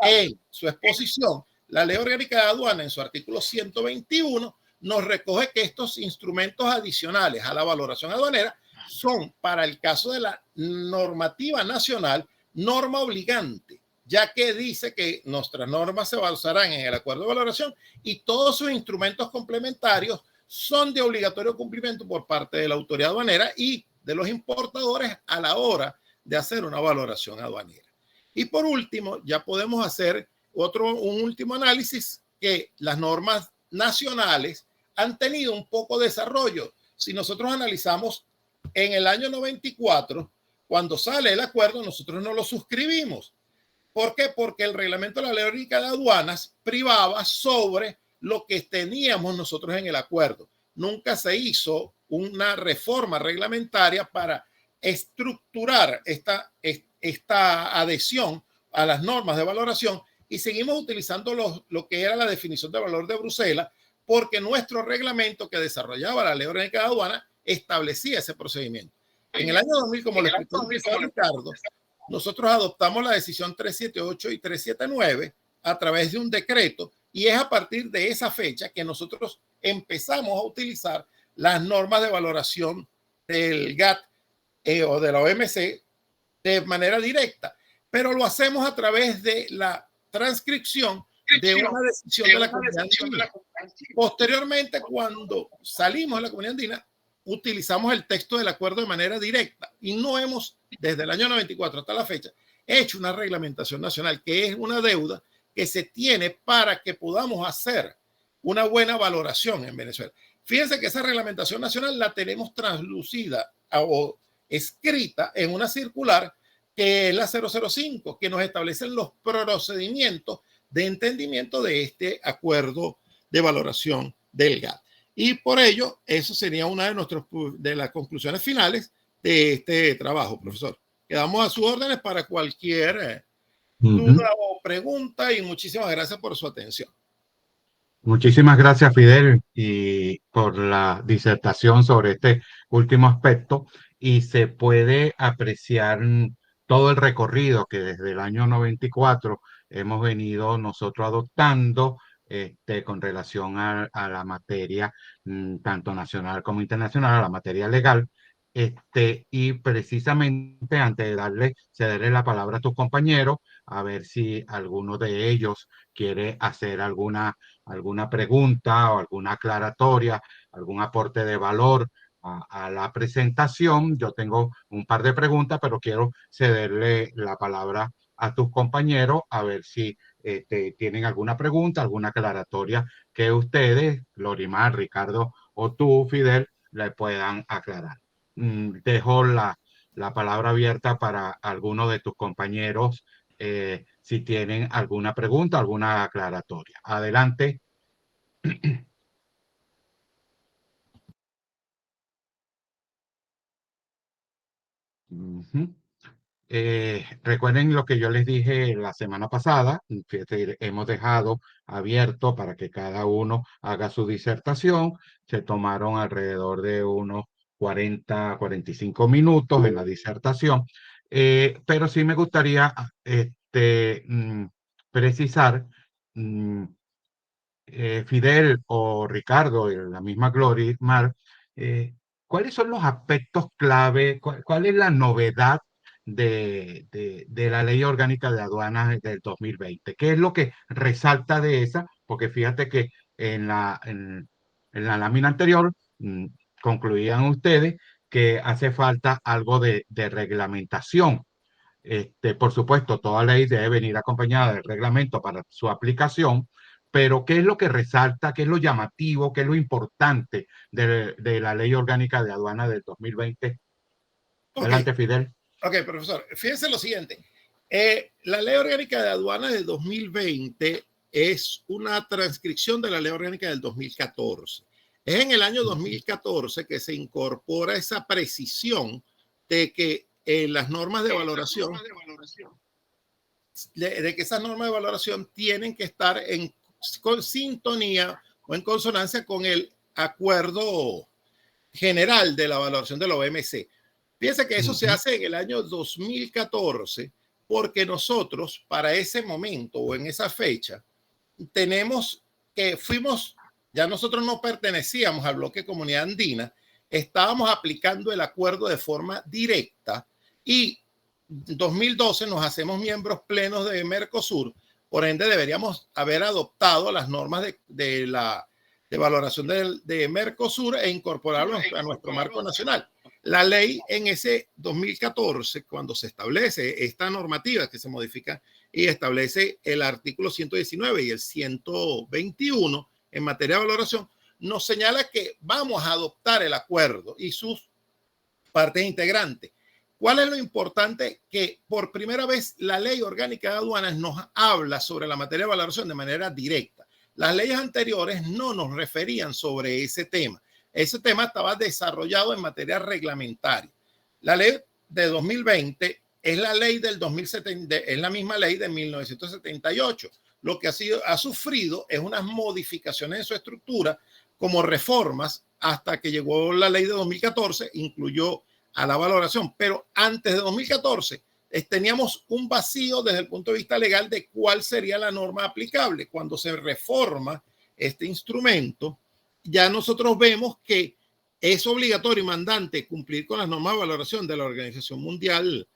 [SPEAKER 2] en su exposición. La Ley Orgánica de Aduana, en su artículo 121, nos recoge que estos instrumentos adicionales a la valoración aduanera son, para el caso de la normativa nacional, norma obligante, ya que dice que nuestras normas se basarán en el acuerdo de valoración y todos sus instrumentos complementarios son de obligatorio cumplimiento por parte de la autoridad aduanera y de los importadores a la hora de hacer una valoración aduanera. Y por último, ya podemos hacer un último análisis, que las normas nacionales han tenido un poco de desarrollo. Si nosotros analizamos en el año 94, cuando sale el acuerdo, nosotros no lo suscribimos. ¿Por qué? Porque el reglamento de la Ley Orgánica de Aduanas privaba sobre lo que teníamos nosotros en el acuerdo. Nunca se hizo una reforma reglamentaria para estructurar esta adhesión a las normas de valoración y seguimos utilizando lo que era la definición de valor de Bruselas, porque nuestro reglamento que desarrollaba la Ley Orgánica de Aduana establecía ese procedimiento. En el año 2000, como le explicó Ricardo, nosotros adoptamos la decisión 378 y 379 a través de un decreto, y es a partir de esa fecha que nosotros empezamos a utilizar las normas de valoración del GATT o de la OMC de manera directa, pero lo hacemos a través de la transcripción de una decisión de la Comunidad Andina. Posteriormente, cuando salimos de la Comunidad Andina, utilizamos el texto del acuerdo de manera directa y no hemos, desde el año 94 hasta la fecha, hecho una reglamentación nacional, que es una deuda que se tiene para que podamos hacer una buena valoración en Venezuela. Fíjense que esa reglamentación nacional la tenemos translucida o escrita en una circular que es la 005, que nos establecen los procedimientos de entendimiento de este acuerdo de valoración del GATT. Y por ello, eso sería una de las conclusiones finales de este trabajo, profesor. Quedamos a sus órdenes para cualquier duda o pregunta y muchísimas gracias por su atención.
[SPEAKER 1] Muchísimas gracias, Fidel, y por la disertación sobre este último aspecto. Y se puede apreciar todo el recorrido que desde el año 94 hemos venido nosotros adoptando con relación a la materia, tanto nacional como internacional, a la materia legal. Y precisamente antes de cederle la palabra a tus compañeros, a ver si alguno de ellos quiere hacer alguna pregunta o alguna aclaratoria, algún aporte de valor a la presentación. Yo tengo un par de preguntas, pero quiero cederle la palabra a tus compañeros a ver si tienen alguna pregunta, alguna aclaratoria que ustedes, Lorimar, Ricardo o tú, Fidel, le puedan aclarar. Dejo la palabra abierta para alguno de tus compañeros si tienen alguna pregunta, alguna aclaratoria. Adelante. Recuerden lo que yo les dije la semana pasada, fíjate, hemos dejado abierto para que cada uno haga su disertación. Se tomaron alrededor de unos 45 minutos en la disertación, pero sí me gustaría precisar, Fidel o Ricardo, la misma Gloria Mar, ¿cuáles son los aspectos clave? ¿Cuál es la novedad de la Ley Orgánica de Aduanas del 2020? ¿Qué es lo que resalta de esa? Porque fíjate que en la lámina anterior concluían ustedes que hace falta algo de reglamentación. Por supuesto, toda ley debe venir acompañada del reglamento para su aplicación, pero ¿qué es lo que resalta, qué es lo llamativo, qué es lo importante de la Ley Orgánica de Aduana del 2020? Adelante, Fidel.
[SPEAKER 2] Ok, profesor. Fíjense lo siguiente. La Ley Orgánica de Aduanas del 2020 es una transcripción de la Ley Orgánica del 2014. Es en el año 2014 que se incorpora esa precisión de que las normas de valoración, de que esas normas de valoración tienen que estar con sintonía o en consonancia con el acuerdo general de la valoración de la OMC. Fíjense que eso se hace en el año 2014 porque nosotros para ese momento o en esa fecha tenemos que ya nosotros no pertenecíamos al bloque Comunidad Andina, estábamos aplicando el acuerdo de forma directa y en 2012 nos hacemos miembros plenos de Mercosur, por ende deberíamos haber adoptado las normas de valoración de Mercosur e incorporarlo a nuestro marco nacional. La ley en ese 2014, cuando se establece esta normativa que se modifica y establece el artículo 119 y el 121 en materia de valoración, nos señala que vamos a adoptar el acuerdo y sus partes integrantes. ¿Cuál es lo importante? Que por primera vez la Ley Orgánica de Aduanas nos habla sobre la materia de valoración de manera directa. Las leyes anteriores no nos referían sobre ese tema. Ese tema estaba desarrollado en materia reglamentaria. La ley de 2020 es la ley del 2070, es la misma ley de 1978. Lo que ha sufrido es unas modificaciones en su estructura como reformas hasta que llegó la ley de 2014, incluyó a la valoración, pero antes de 2014 teníamos un vacío desde el punto de vista legal de cuál sería la norma aplicable. Cuando se reforma este instrumento, ya nosotros vemos que es obligatorio y mandante cumplir con las normas de valoración de la Organización Mundial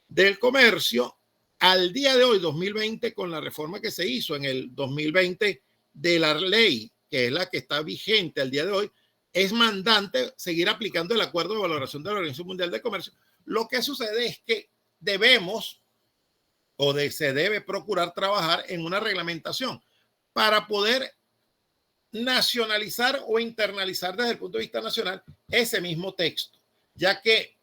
[SPEAKER 2] del Comercio. Al día de hoy, 2020, con la reforma que se hizo en el 2020 de la ley, que es la que está vigente al día de hoy, es mandante seguir aplicando el acuerdo de valoración de la Organización Mundial del Comercio. Lo que sucede es que debemos se debe procurar trabajar en una reglamentación para poder nacionalizar o internalizar desde el punto de vista nacional ese mismo texto, ya que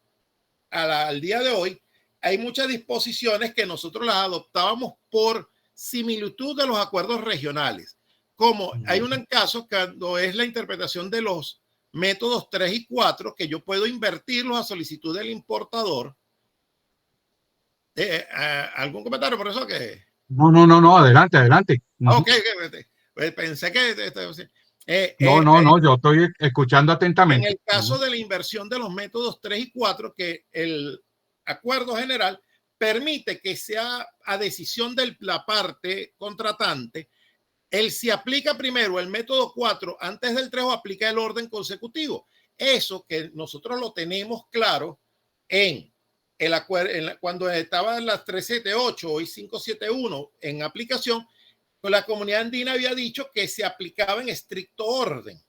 [SPEAKER 2] al día de hoy hay muchas disposiciones que nosotros las adoptábamos por similitud de los acuerdos regionales, como hay un caso cuando es la interpretación de los métodos 3 y 4, que yo puedo invertirlos a solicitud del importador. ¿Algún comentario por eso? Que
[SPEAKER 1] No, adelante.
[SPEAKER 2] Ok, pensé que
[SPEAKER 1] no, yo estoy escuchando
[SPEAKER 2] en
[SPEAKER 1] atentamente.
[SPEAKER 2] el caso de la inversión de los métodos 3 y 4, que el acuerdo general permite que sea a decisión de la parte contratante si aplica primero el método 4 antes del 3 o aplica el orden consecutivo. Eso que nosotros lo tenemos claro en el acuerdo, cuando estaban las 378 y 571 en aplicación, pues la comunidad andina había dicho que se aplicaba en estricto orden.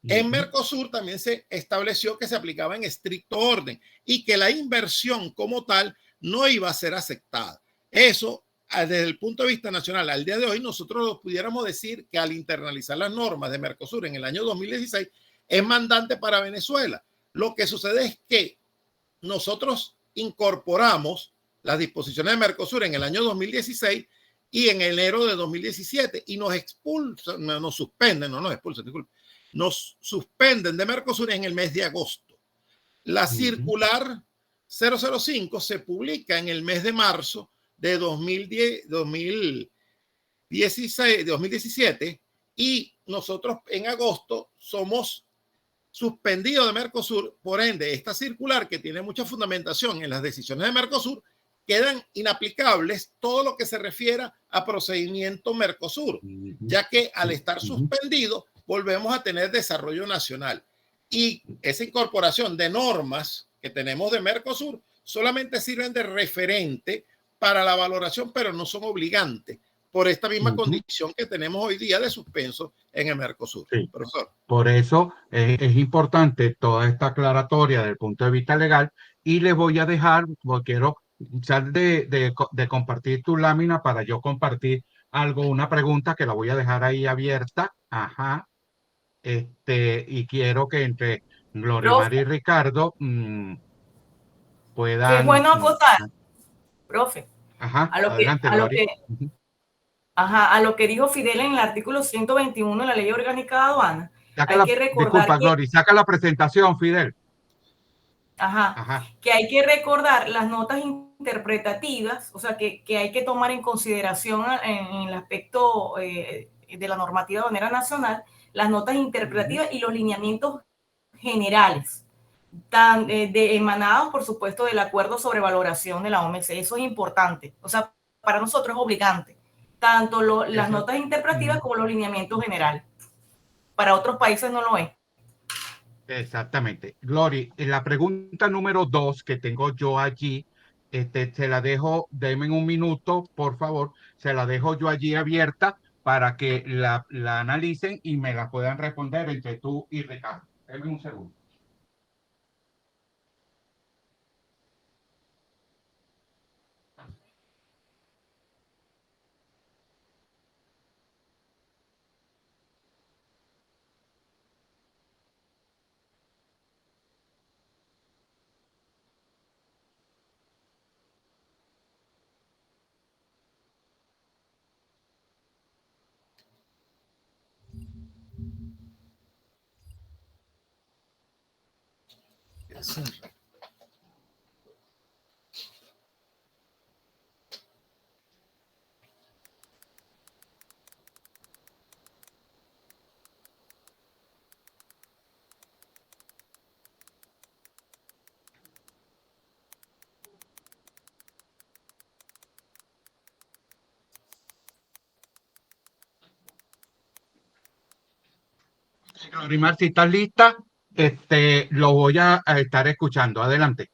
[SPEAKER 2] En Mercosur también se estableció que se aplicaba en estricto orden y que la inversión como tal no iba a ser aceptada. Eso, desde el punto de vista nacional, al día de hoy, nosotros pudiéramos decir que al internalizar las normas de Mercosur en el año 2016 es mandante para Venezuela. Lo que sucede es que nosotros incorporamos las disposiciones de Mercosur en el año 2016 y en enero de 2017 y nos expulsan, nos suspenden, no nos expulsan, disculpe, nos suspenden de Mercosur en el mes de agosto. La circular 005 se publica en el mes de marzo de 2017 y nosotros en agosto somos suspendidos de Mercosur. Por ende, esta circular, que tiene mucha fundamentación en las decisiones de Mercosur, quedan inaplicables todo lo que se refiera a procedimiento Mercosur, ya que al estar suspendido volvemos a tener desarrollo nacional. Y esa incorporación de normas que tenemos de Mercosur solamente sirven de referente para la valoración, pero no son obligantes por esta misma condición que tenemos hoy día de suspenso en el Mercosur.
[SPEAKER 1] Sí.
[SPEAKER 2] Profesor.
[SPEAKER 1] Por eso es importante toda esta aclaratoria desde el punto de vista legal, y les voy a dejar, porque quiero de compartir tu lámina para yo compartir una pregunta que la voy a dejar ahí abierta. Y quiero que entre Glorimar y Ricardo puedan.
[SPEAKER 3] Qué bueno acotar, profe.
[SPEAKER 1] Adelante,
[SPEAKER 3] a lo que dijo Fidel en el artículo 121 de la Ley Orgánica de Aduanas.
[SPEAKER 1] Disculpa, Glory, saca la presentación, Fidel.
[SPEAKER 3] Que hay que recordar las notas interpretativas, o sea, que hay que tomar en consideración en el aspecto de la normativa aduanera nacional, las notas interpretativas y los lineamientos generales, emanados, por supuesto, del acuerdo sobre valoración de la OMC. Eso es importante, o sea, para nosotros es obligante, tanto las notas interpretativas como los lineamientos generales. Para otros países no lo es.
[SPEAKER 1] Exactamente. Glory, la pregunta número 2 que tengo yo allí, se la dejo, denme un minuto, por favor, se la dejo yo allí abierta para que la analicen y me la puedan responder entre tú y Ricardo. Denme un segundo. Glorimar, si estás lista, lo voy a estar escuchando. Adelante.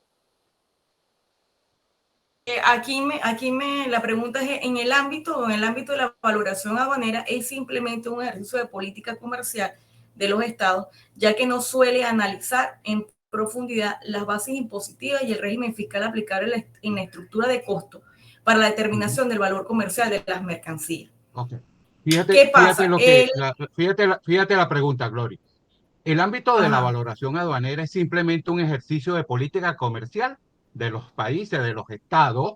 [SPEAKER 3] La pregunta es, en el ámbito de la valoración aduanera, es simplemente un ejercicio de política comercial de los estados, ya que no suele analizar en profundidad las bases impositivas y el régimen fiscal aplicable en la estructura de costo, para la determinación del valor comercial de las mercancías.
[SPEAKER 1] Okay.
[SPEAKER 3] ¿Qué pasa?
[SPEAKER 1] Fíjate la pregunta, Glory. El ámbito de la valoración aduanera es simplemente un ejercicio de política comercial de los países, de los estados,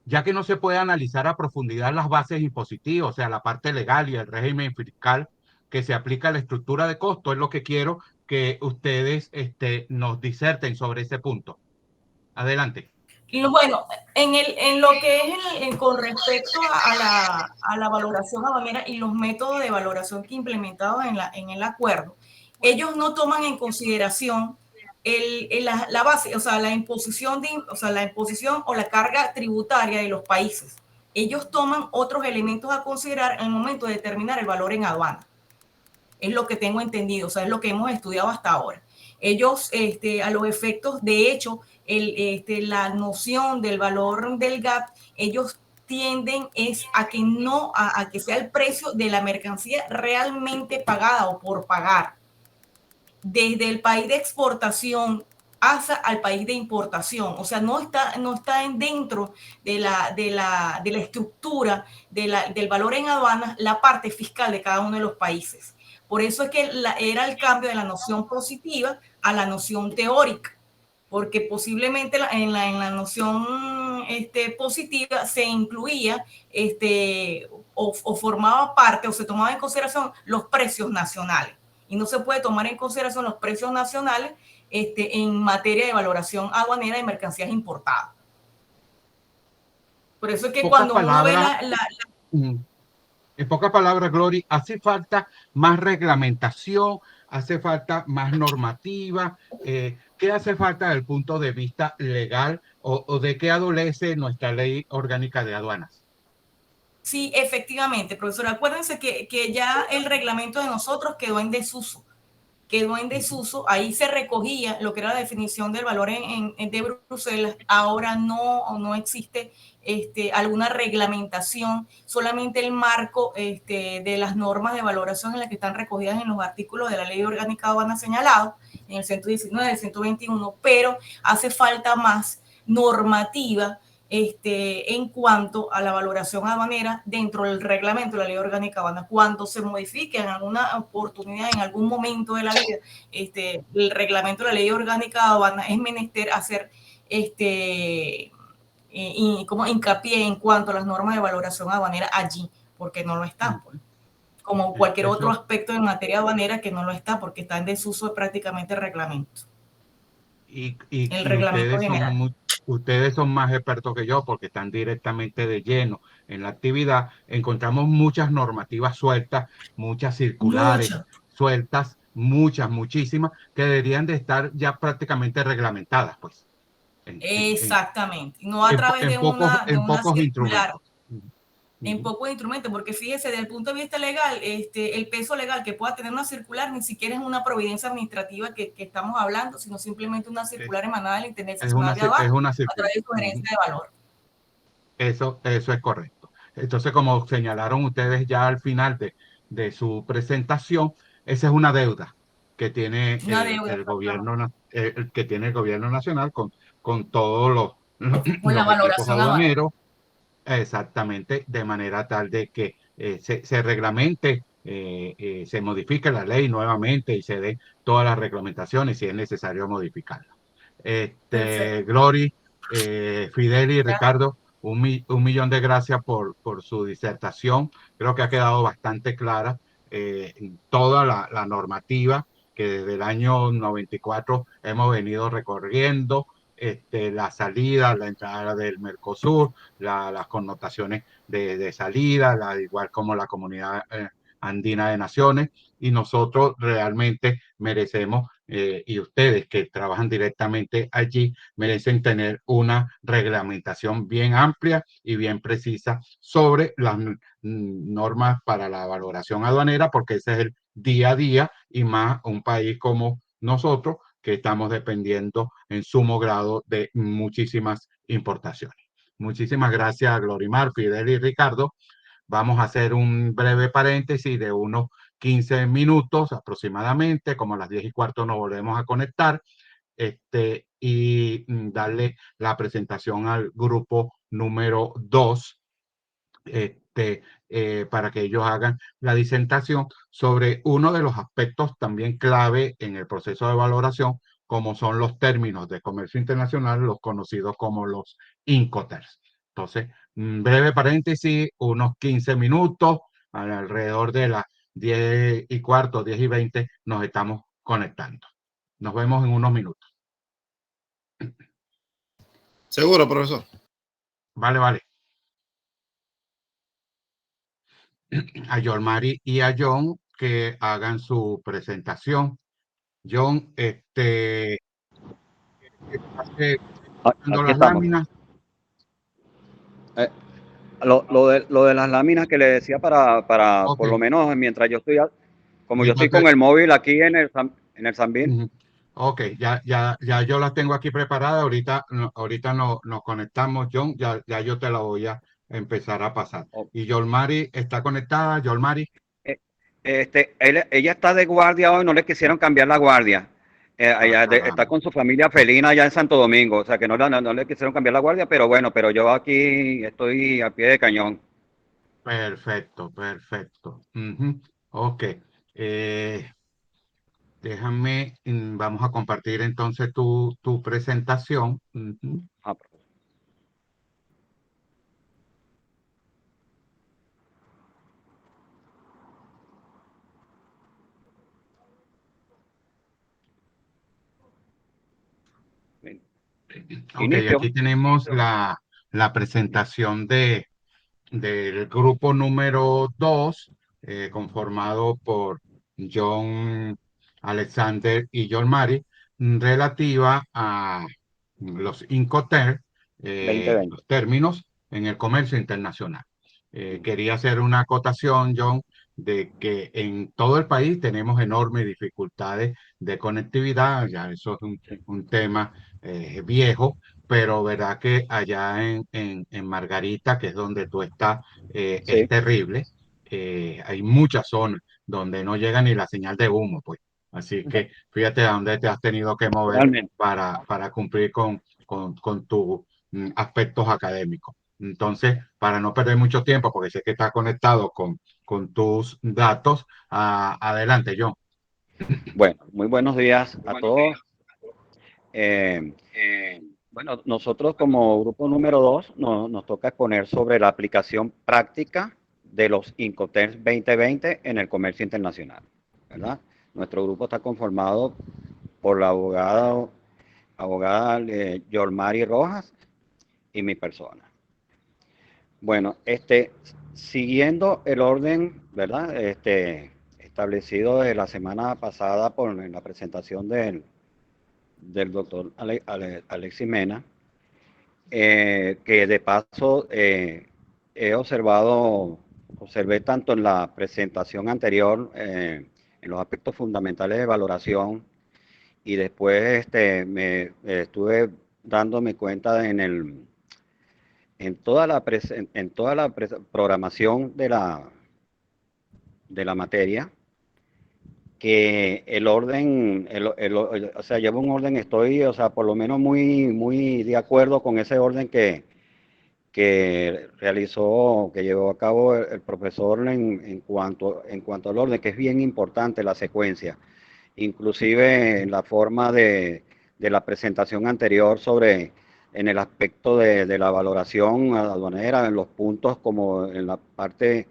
[SPEAKER 1] ya que no se puede analizar a profundidad las bases impositivas, o sea, la parte legal y el régimen fiscal que se aplica a la estructura de costo. Es lo que quiero que ustedes nos diserten sobre ese punto. Adelante.
[SPEAKER 3] Bueno, en lo que es con respecto a la valoración aduanera y los métodos de valoración que implementados en el acuerdo, ellos no toman en consideración la base, o sea, la imposición o la carga tributaria de los países. Ellos toman otros elementos a considerar en el momento de determinar el valor en aduana. Es lo que tengo entendido, o sea, es lo que hemos estudiado hasta ahora. Ellos, a los efectos, de hecho, la noción del valor del gap, ellos tienden a que sea el precio de la mercancía realmente pagada o por pagar. Desde el país de exportación hasta al país de importación, o sea, no está dentro de la estructura del valor en aduanas la parte fiscal de cada uno de los países. Por eso es que era el cambio de la noción positiva a la noción teórica, porque posiblemente en la noción positiva se incluía o formaba parte o se tomaba en consideración los precios nacionales. Y no se puede tomar en consideración los precios nacionales en materia de valoración aduanera de mercancías importadas. Por eso es que cuando uno ve
[SPEAKER 1] en pocas palabras, Glory, hace falta más reglamentación, hace falta más normativa. ¿Qué hace falta desde el punto de vista legal o de qué adolece nuestra ley orgánica de aduanas?
[SPEAKER 3] Sí, efectivamente, profesor. Acuérdense que ya el reglamento de nosotros quedó en desuso. Ahí se recogía lo que era la definición del valor de Bruselas. Ahora no existe alguna reglamentación, solamente el marco de las normas de valoración en las que están recogidas en los artículos de la Ley Orgánica de Aduanas señalados, en el 119, el 121, pero hace falta más normativa en cuanto a la valoración aduanera dentro del reglamento de la Ley Orgánica de Aduanas. Cuando se modifique en alguna oportunidad, en algún momento de la vida, el reglamento de la Ley Orgánica de Aduanas, es menester hacer como hincapié en cuanto a las normas de valoración aduanera allí, porque no lo están, como cualquier otro aspecto en materia aduanera que no lo está, porque está en desuso prácticamente el reglamento.
[SPEAKER 1] El reglamento general. Ustedes son más expertos que yo porque están directamente de lleno en la actividad. Encontramos muchas normativas sueltas, muchas circulares sueltas, muchísimas, que deberían de estar ya prácticamente reglamentadas, pues.
[SPEAKER 3] Exactamente. No a través de una circular. En pocos instrumentos, porque fíjese, desde el punto de vista legal, el peso legal que pueda tener una circular ni siquiera es una providencia administrativa que estamos hablando, sino simplemente una circular emanada de la Intendencia Nacional de Aduanas a través de su gerencia de valor.
[SPEAKER 1] Eso es correcto. Entonces, como señalaron ustedes ya al final de su presentación, esa es una deuda que tiene el gobierno, que tiene el gobierno nacional con todos los equipos aduaneros. Exactamente, de manera tal de que se reglamente, se modifique la ley nuevamente y se den todas las reglamentaciones si es necesario modificarla. Glory, Fidel y Ricardo, un millón de gracias por su disertación. Creo que ha quedado bastante clara toda la normativa que desde el año 94 hemos venido recorriendo. La salida, la entrada del Mercosur, las connotaciones de salida, igual como la Comunidad Andina de Naciones, y nosotros realmente merecemos, y ustedes que trabajan directamente allí, merecen tener una reglamentación bien amplia y bien precisa sobre las normas para la valoración aduanera, porque ese es el día a día, y más un país como nosotros, que estamos dependiendo en sumo grado de muchísimas importaciones. Muchísimas gracias, Glorimar, Fidel y Ricardo. Vamos a hacer un breve paréntesis de unos 15 minutos aproximadamente, como a las 10:15 nos volvemos a conectar y darle la presentación al grupo número 2, para que ellos hagan la disertación sobre uno de los aspectos también clave en el proceso de valoración, como son los términos de comercio internacional, los conocidos como los Incoterms. Entonces, breve paréntesis, unos 15 minutos, alrededor de las 10:15, 10:20, nos estamos conectando. Nos vemos en unos minutos.
[SPEAKER 2] Seguro, profesor.
[SPEAKER 1] Vale, vale. A Yolmari y a John que hagan su presentación. John, pase presentando
[SPEAKER 5] Aquí
[SPEAKER 1] las
[SPEAKER 5] estamos.
[SPEAKER 1] láminas.
[SPEAKER 5] Lo de las láminas que le decía para
[SPEAKER 1] Ok.
[SPEAKER 5] por lo menos mientras yo estoy, como yo estoy
[SPEAKER 1] Mientras
[SPEAKER 5] con el móvil aquí en el Sambil.
[SPEAKER 1] Ujú. Ok, ya yo las tengo aquí preparadas. Ahorita nos conectamos, John. Ya yo te la voy a empezar a pasar.
[SPEAKER 5] Oh.
[SPEAKER 1] Y Yolmari está conectada. Yolmari.
[SPEAKER 5] Ella está de guardia hoy, no le quisieron cambiar la guardia. Está con su familia felina allá en Santo Domingo, o sea que no le quisieron cambiar la guardia, pero bueno, pero yo aquí estoy a pie de cañón.
[SPEAKER 1] Perfecto, perfecto. Ujú. Ok. Déjame, vamos a compartir entonces tu presentación. Ujú.
[SPEAKER 5] Ah, bien.
[SPEAKER 1] Ok,
[SPEAKER 5] Inicio.
[SPEAKER 1] aquí tenemos la presentación del grupo número 2, conformado por John, Alexander y John Mari, relativa a los Incoterms,
[SPEAKER 5] 2020.
[SPEAKER 1] los términos en el comercio internacional. Quería hacer una acotación, John, de que en todo el país tenemos enormes dificultades de conectividad. Ya eso es un tema viejo, pero verdad que allá en Margarita, que es donde tú estás, es
[SPEAKER 5] Sí,
[SPEAKER 1] terrible. Hay muchas zonas donde no llega ni la señal de humo, pues. Así que fíjate a dónde te has tenido que mover
[SPEAKER 5] realmente.
[SPEAKER 1] para cumplir con tus aspectos académicos. Entonces, para no perder mucho tiempo, porque sé que estás conectado con tus datos, adelante, John.
[SPEAKER 5] Bueno, muy buenos días a todos. Bueno, nosotros como grupo número 2 nos toca exponer sobre la aplicación práctica de los Incoterms 2020 en el comercio internacional, ¿verdad? Nuestro grupo está conformado por la abogada Yolmari Rojas y mi persona. Bueno, siguiendo el orden, ¿verdad? Establecido de la semana pasada en la presentación del doctor Alexis Mena, que de paso observé tanto en la presentación anterior, en los aspectos fundamentales de valoración, y después me estuve dándome cuenta en toda la programación de la materia, que el orden, o sea, llevo un orden, o sea, por lo menos muy de acuerdo con ese orden que llevó a cabo el profesor en cuanto al orden, que es bien importante la secuencia, inclusive en la forma de la presentación anterior en el aspecto de la valoración aduanera, en los puntos como en la parte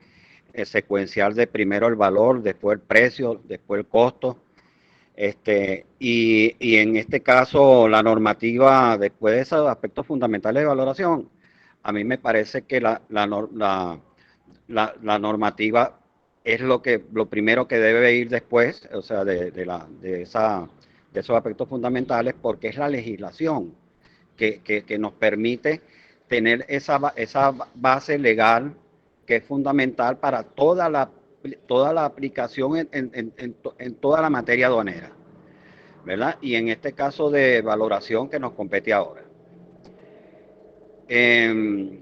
[SPEAKER 5] secuencial de primero el valor, después el precio, después el costo. Y en este caso, la normativa, después de esos aspectos fundamentales de valoración, a mí me parece que la normativa es lo primero que debe ir después, o sea, de esos aspectos fundamentales, porque es la legislación que nos permite tener esa base legal que es fundamental para toda la aplicación en toda la materia aduanera, ¿verdad? Y en este caso de valoración que nos compete ahora. Y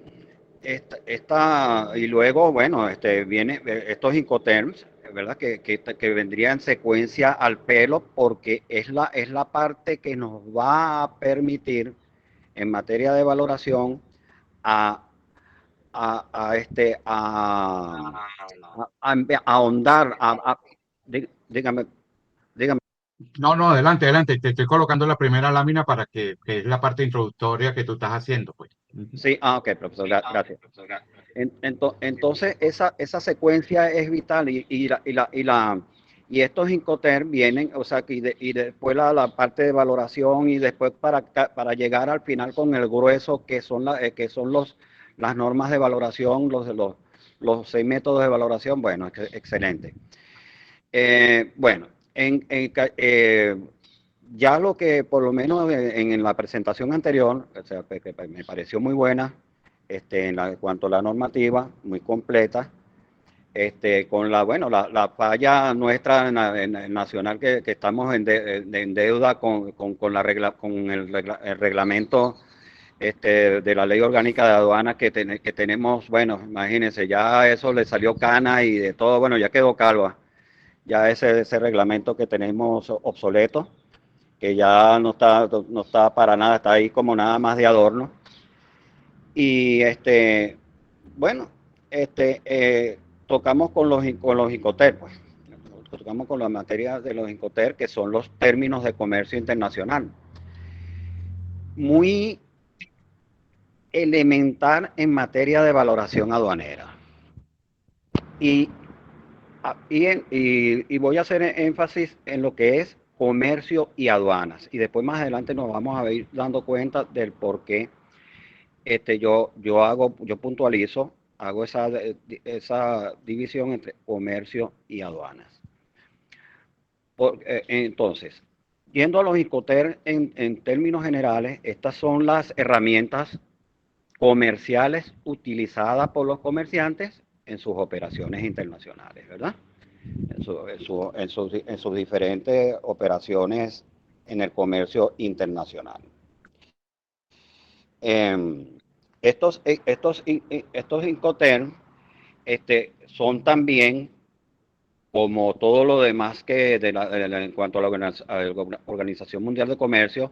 [SPEAKER 5] luego, bueno, viene estos Incoterms, ¿verdad? Que vendría en secuencia al pelo, porque es la parte que nos va a permitir en materia de valoración ahondar, dígame.
[SPEAKER 1] No, no, adelante, adelante. Te estoy colocando la primera lámina para que es la parte introductoria que tú estás haciendo, pues.
[SPEAKER 5] Sí, ok, profesor, gracias. Entonces, esa secuencia es vital y estos Incoterms vienen, o sea, y después la parte de valoración y después para llegar al final con el grueso que son las normas de valoración, los 6 métodos de valoración. Bueno, excelente. Bueno, ya lo que por lo menos en la presentación anterior, o sea, que me pareció muy buena, en cuanto a la normativa, muy completa, con la falla nuestra nacional que estamos en deuda con el reglamento de la ley orgánica de aduanas que tenemos. Bueno, imagínense, ya eso le salió cana y de todo, bueno, ya quedó calva. Ya ese reglamento que tenemos obsoleto, que ya no está para nada, está ahí como nada más de adorno. Y bueno, tocamos con los Incoterms, pues. Tocamos con la materia de los Incoterms, que son los términos de comercio internacional. Muy elemental en materia de valoración aduanera. Y voy a hacer énfasis en lo que es comercio y aduanas. Y después más adelante nos vamos a ir dando cuenta del por qué yo puntualizo, hago esa división entre comercio y aduanas. Entonces, yendo a los Incoterms en términos generales, estas son las herramientas comerciales utilizadas por los comerciantes en sus operaciones internacionales, ¿verdad? En sus diferentes operaciones en el comercio internacional. Estos Incoterms son también, como todo lo demás que en cuanto a la Organización Mundial de Comercio,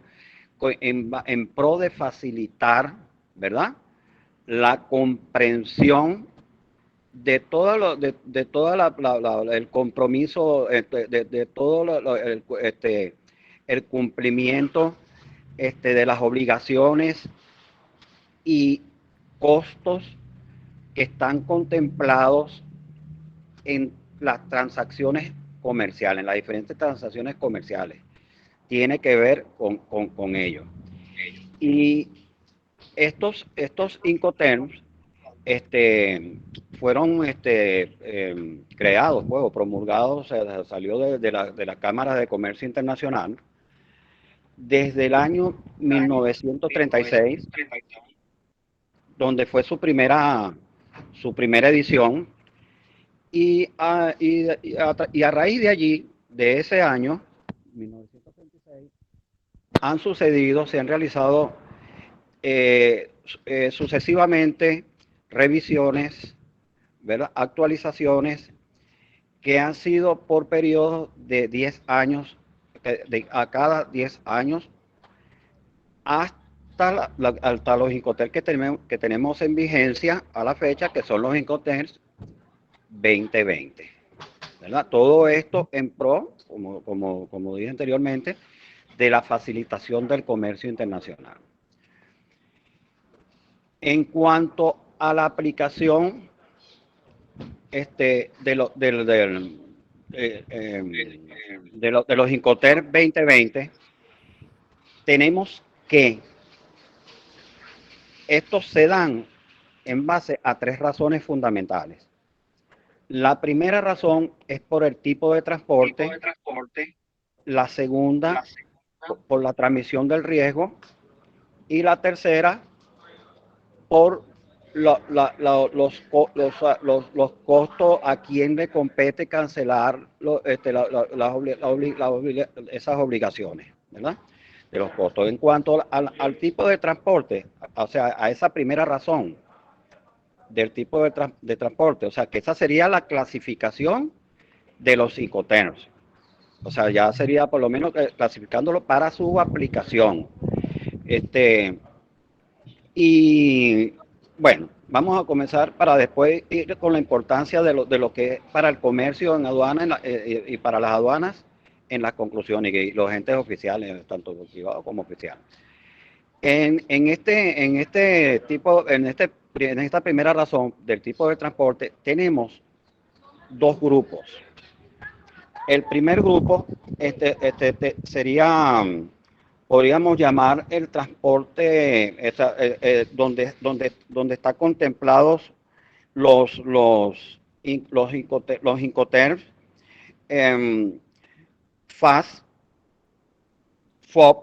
[SPEAKER 5] en pro de facilitar, ¿verdad?, la comprensión de todo el compromiso, de todo el cumplimiento de las obligaciones y costos que están contemplados en las transacciones comerciales, en las diferentes transacciones comerciales. Tiene que ver con ello. Y estos Incoterms fueron creados, pues, o promulgados, salió de la Cámara de Comercio Internacional desde el año 1936, donde fue su primera edición, y a raíz de allí, de ese año, 1936, se han realizado sucesivamente revisiones, ¿verdad?, actualizaciones que han sido por periodos de 10 años, a cada 10 años, hasta los Incoterms que tenemos en vigencia a la fecha, que son los Incoterms 2020, ¿verdad? Todo esto en pro, como dije anteriormente, de la facilitación del comercio internacional. En cuanto a la aplicación de los Incoterms 2020, tenemos que estos se dan en base a 3 razones fundamentales. La primera razón es por el tipo de transporte, la segunda por la transmisión del riesgo y la tercera por los costos a quien le compete cancelar esas obligaciones, ¿verdad?, de los costos. En cuanto al tipo de transporte, o sea, a esa primera razón del tipo de transporte, o sea, que esa sería la clasificación de los Incoterms. O sea, ya sería por lo menos clasificándolo para su aplicación. Y bueno, vamos a comenzar para después ir con la importancia de lo que es para el comercio en aduana y para las aduanas en las conclusiones y los entes oficiales, tanto privados como oficiales. En esta primera razón del tipo de transporte tenemos dos grupos. El primer grupo sería, podríamos llamar el transporte donde están contemplados los Incoterms, FAS, FOB,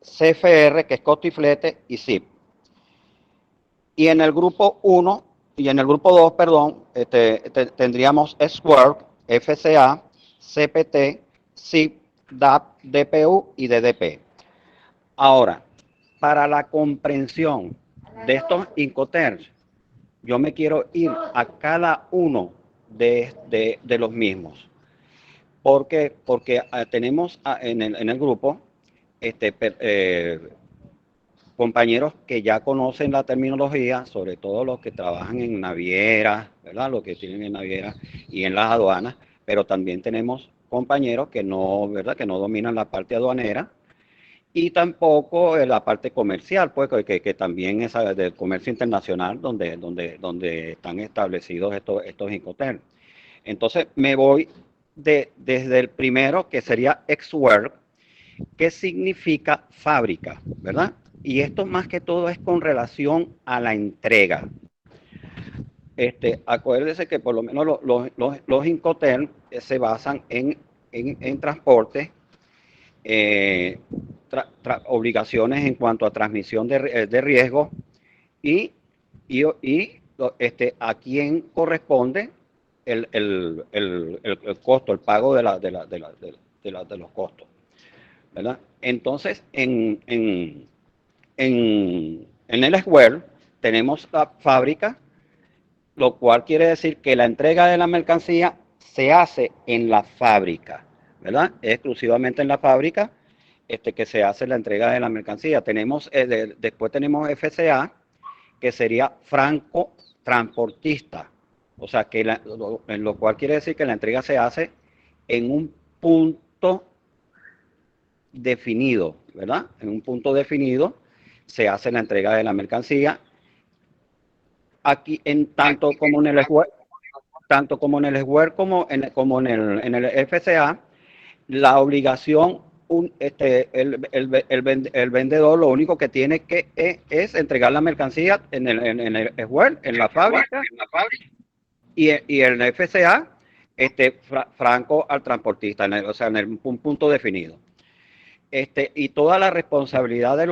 [SPEAKER 5] CFR, que es costo y flete, y ZIP. Y en el grupo 1 y en el grupo 2, perdón, tendríamos SWORK, FCA, CPT, ZIP, DAP, DPU y DDP. Ahora, para la comprensión de estos Incoterms, yo me quiero ir a cada uno de los mismos. Porque tenemos en el grupo compañeros que ya conocen la terminología, sobre todo los que trabajan en navieras, ¿verdad? Los que tienen en navieras y en las aduanas, pero también tenemos compañeros que no, ¿verdad? Que no dominan la parte aduanera y tampoco la parte comercial, pues que también es del comercio internacional donde están establecidos estos Incoterms. Entonces me voy desde el primero, que sería ex-work, que significa fábrica, ¿verdad? Y esto más que todo es con relación a la entrega. Acuérdese que por lo menos los Incoterms se basan en transporte, obligaciones en cuanto a transmisión de riesgo y a quién corresponde el costo, el pago de los costos, ¿verdad? Entonces, en el Square tenemos la fábrica, lo cual quiere decir que la entrega de la mercancía se hace en la fábrica, ¿verdad? Exclusivamente en la fábrica que se hace la entrega de la mercancía. Tenemos, después tenemos FCA, que sería franco transportista, o sea, en lo cual quiere decir que la entrega se hace en un punto definido, ¿verdad? En un punto definido se hace la entrega de la mercancía. Aquí, tanto como en el Square como en el FCA, la obligación, el vendedor lo único que tiene que es entregar la mercancía en el Square, en la fábrica, y en el FCA, franco al transportista, o sea, en un punto definido. Y toda la responsabilidad de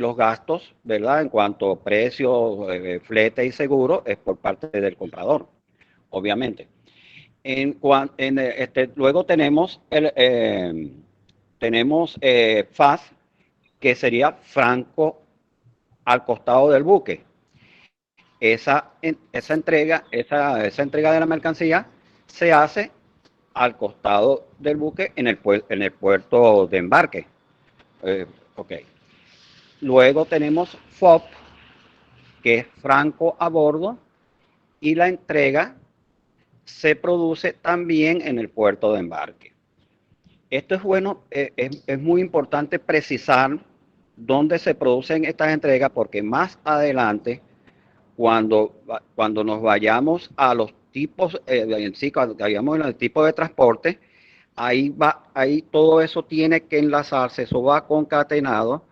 [SPEAKER 5] los gastos, ¿verdad? En cuanto a precios, flete y seguro, es por parte del comprador, obviamente. Luego tenemos FAS, que sería franco al costado del buque. Esa entrega de la mercancía se hace al costado del buque en el puerto de embarque. Okay. Luego tenemos FOB, que es franco a bordo, y la entrega se produce también en el puerto de embarque. Esto es bueno, es muy importante precisar dónde se producen estas entregas, porque más adelante, cuando nos vayamos a los tipos, cuando vayamos en el tipo de transporte, ahí todo eso tiene que enlazarse, eso va concatenado,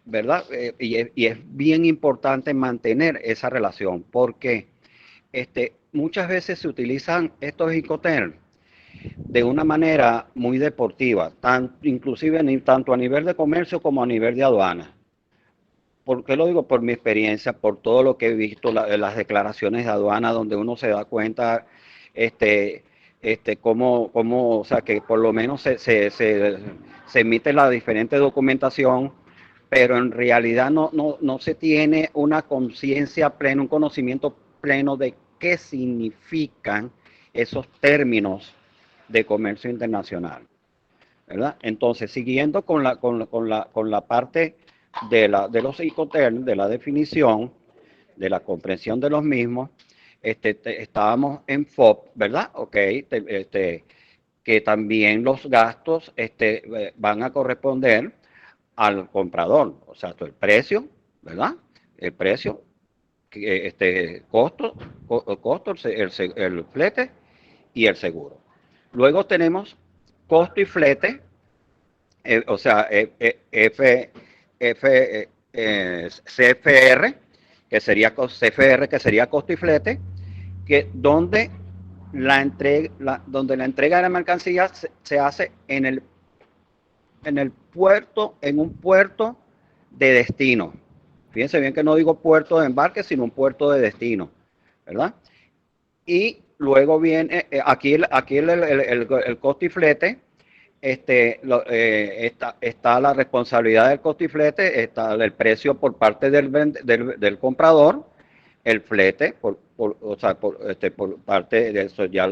[SPEAKER 5] ¿verdad? Y es bien importante mantener esa relación, porque muchas veces se utilizan estos Incoterms de una manera muy deportiva, inclusive tanto a nivel de comercio como a nivel de aduana. ¿Por qué lo digo? Por mi experiencia, por todo lo que he visto, las declaraciones de aduana, donde uno se da cuenta, cómo, o sea, que por lo menos se emite la diferente documentación, pero en realidad no se tiene una conciencia plena, un conocimiento pleno de qué significan esos términos de comercio internacional, ¿verdad? Entonces, siguiendo con la parte de los Incoterms, de la definición, de la comprensión de los mismos, estábamos en FOB, ¿verdad? Ok, que también los gastos van a corresponder al comprador, o sea, el precio, ¿verdad? El precio, costo, el flete y el seguro. Luego tenemos costo y flete, o sea, CFR, que sería costo y flete, que donde la entrega de la mercancía se hace en un puerto de destino. Fíjense bien que no digo puerto de embarque, sino un puerto de destino, ¿verdad? Y luego viene aquí el costo y flete. Está la responsabilidad del costo y flete, está el precio por parte del comprador, el flete por parte de eso, ya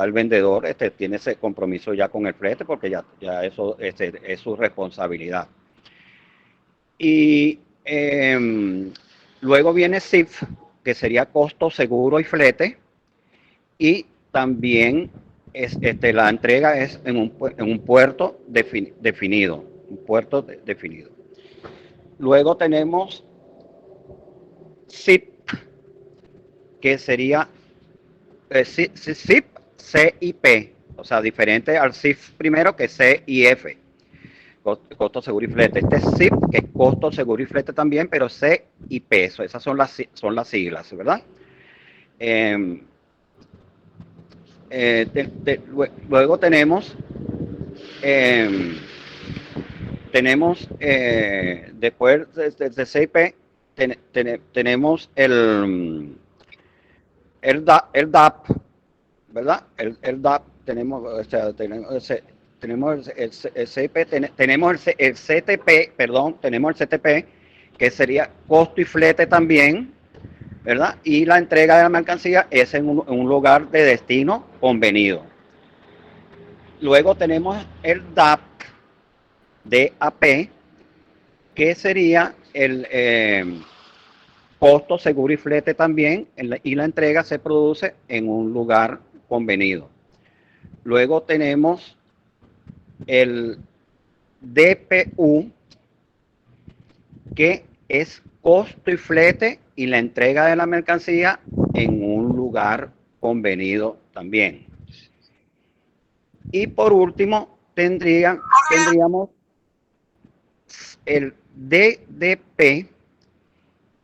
[SPEAKER 5] el vendedor tiene ese compromiso ya con el flete, porque ya eso es su responsabilidad. Y luego viene SIF, que sería costo, seguro y flete, y también la entrega es en un puerto definido, Luego tenemos SIP, que sería SIP, CIP, o sea, diferente al SIF primero, que CIF, costo, seguro y flete. Este es SIP, que es costo, seguro y flete también, pero CIP, esas son las siglas, ¿verdad? Luego tenemos después de CIP tenemos el DAP, ¿verdad? El DAP tenemos el CIP, tenemos el CTP, perdón, tenemos el CTP, que sería costo y flete también, ¿verdad? Y la entrega de la mercancía es en un lugar de destino convenido. Luego tenemos el DAP, que sería el costo, seguro y flete también, y la entrega se produce en un lugar convenido. Luego tenemos el DPU, que es costo y flete y la entrega de la mercancía en un lugar convenido también. Y por último, tendríamos el DDP,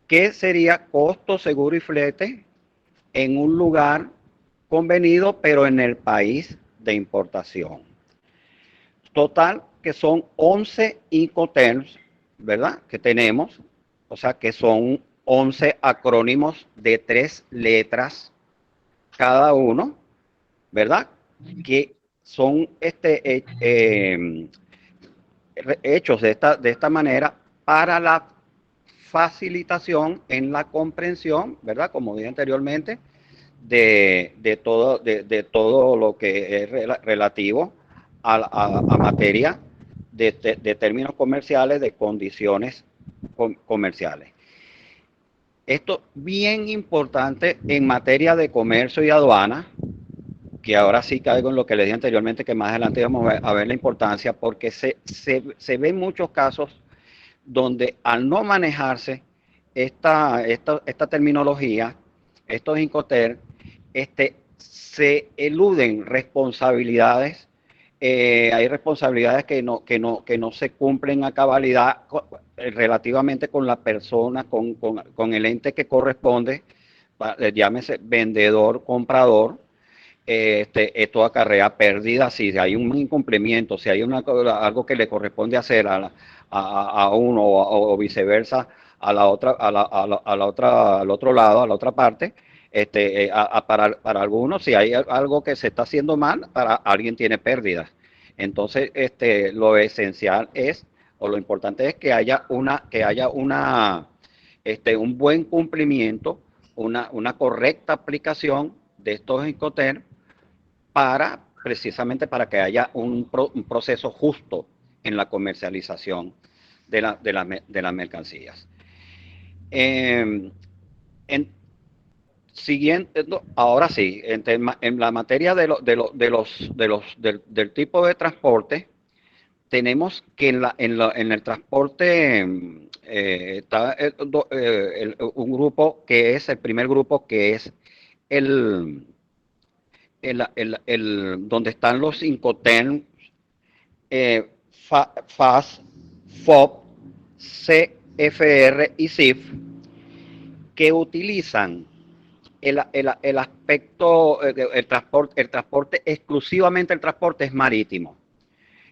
[SPEAKER 5] que sería costo, seguro y flete en un lugar convenido, pero en el país de importación. Total, que son 11 Incoterms, ¿verdad? Que tenemos, o sea, que son 11 acrónimos de 3 letras cada uno, ¿verdad? Que son hechos de esta manera para la facilitación en la comprensión, ¿verdad? Como dije anteriormente, de todo lo que es relativo a materia de términos comerciales, de condiciones comerciales. Esto bien importante en materia de comercio y aduana, que ahora sí caigo en lo que les dije anteriormente, que más adelante vamos a ver la importancia, porque se ven muchos casos donde al no manejarse esta terminología, estos Incoterms, se eluden responsabilidades. Hay responsabilidades que no se cumplen a cabalidad relativamente con la persona, con el ente que corresponde, llámese vendedor, comprador. Esto acarrea pérdidas si hay un incumplimiento, si hay algo que le corresponde hacer a uno o viceversa al otro lado, a la otra parte. Para algunos, si hay algo que se está haciendo mal, para alguien tiene pérdidas. Entonces, lo esencial es, o lo importante es que haya un buen cumplimiento una correcta aplicación de estos Incoterms precisamente para que haya un proceso justo en la comercialización de las mercancías. Ahora sí, en la materia del tipo de transporte, tenemos que en el transporte está un grupo que es el primer grupo, que es donde están los Incoterms FAS, FOB, CFR y CIF, que utilizan el aspecto, el transporte, exclusivamente el transporte es marítimo.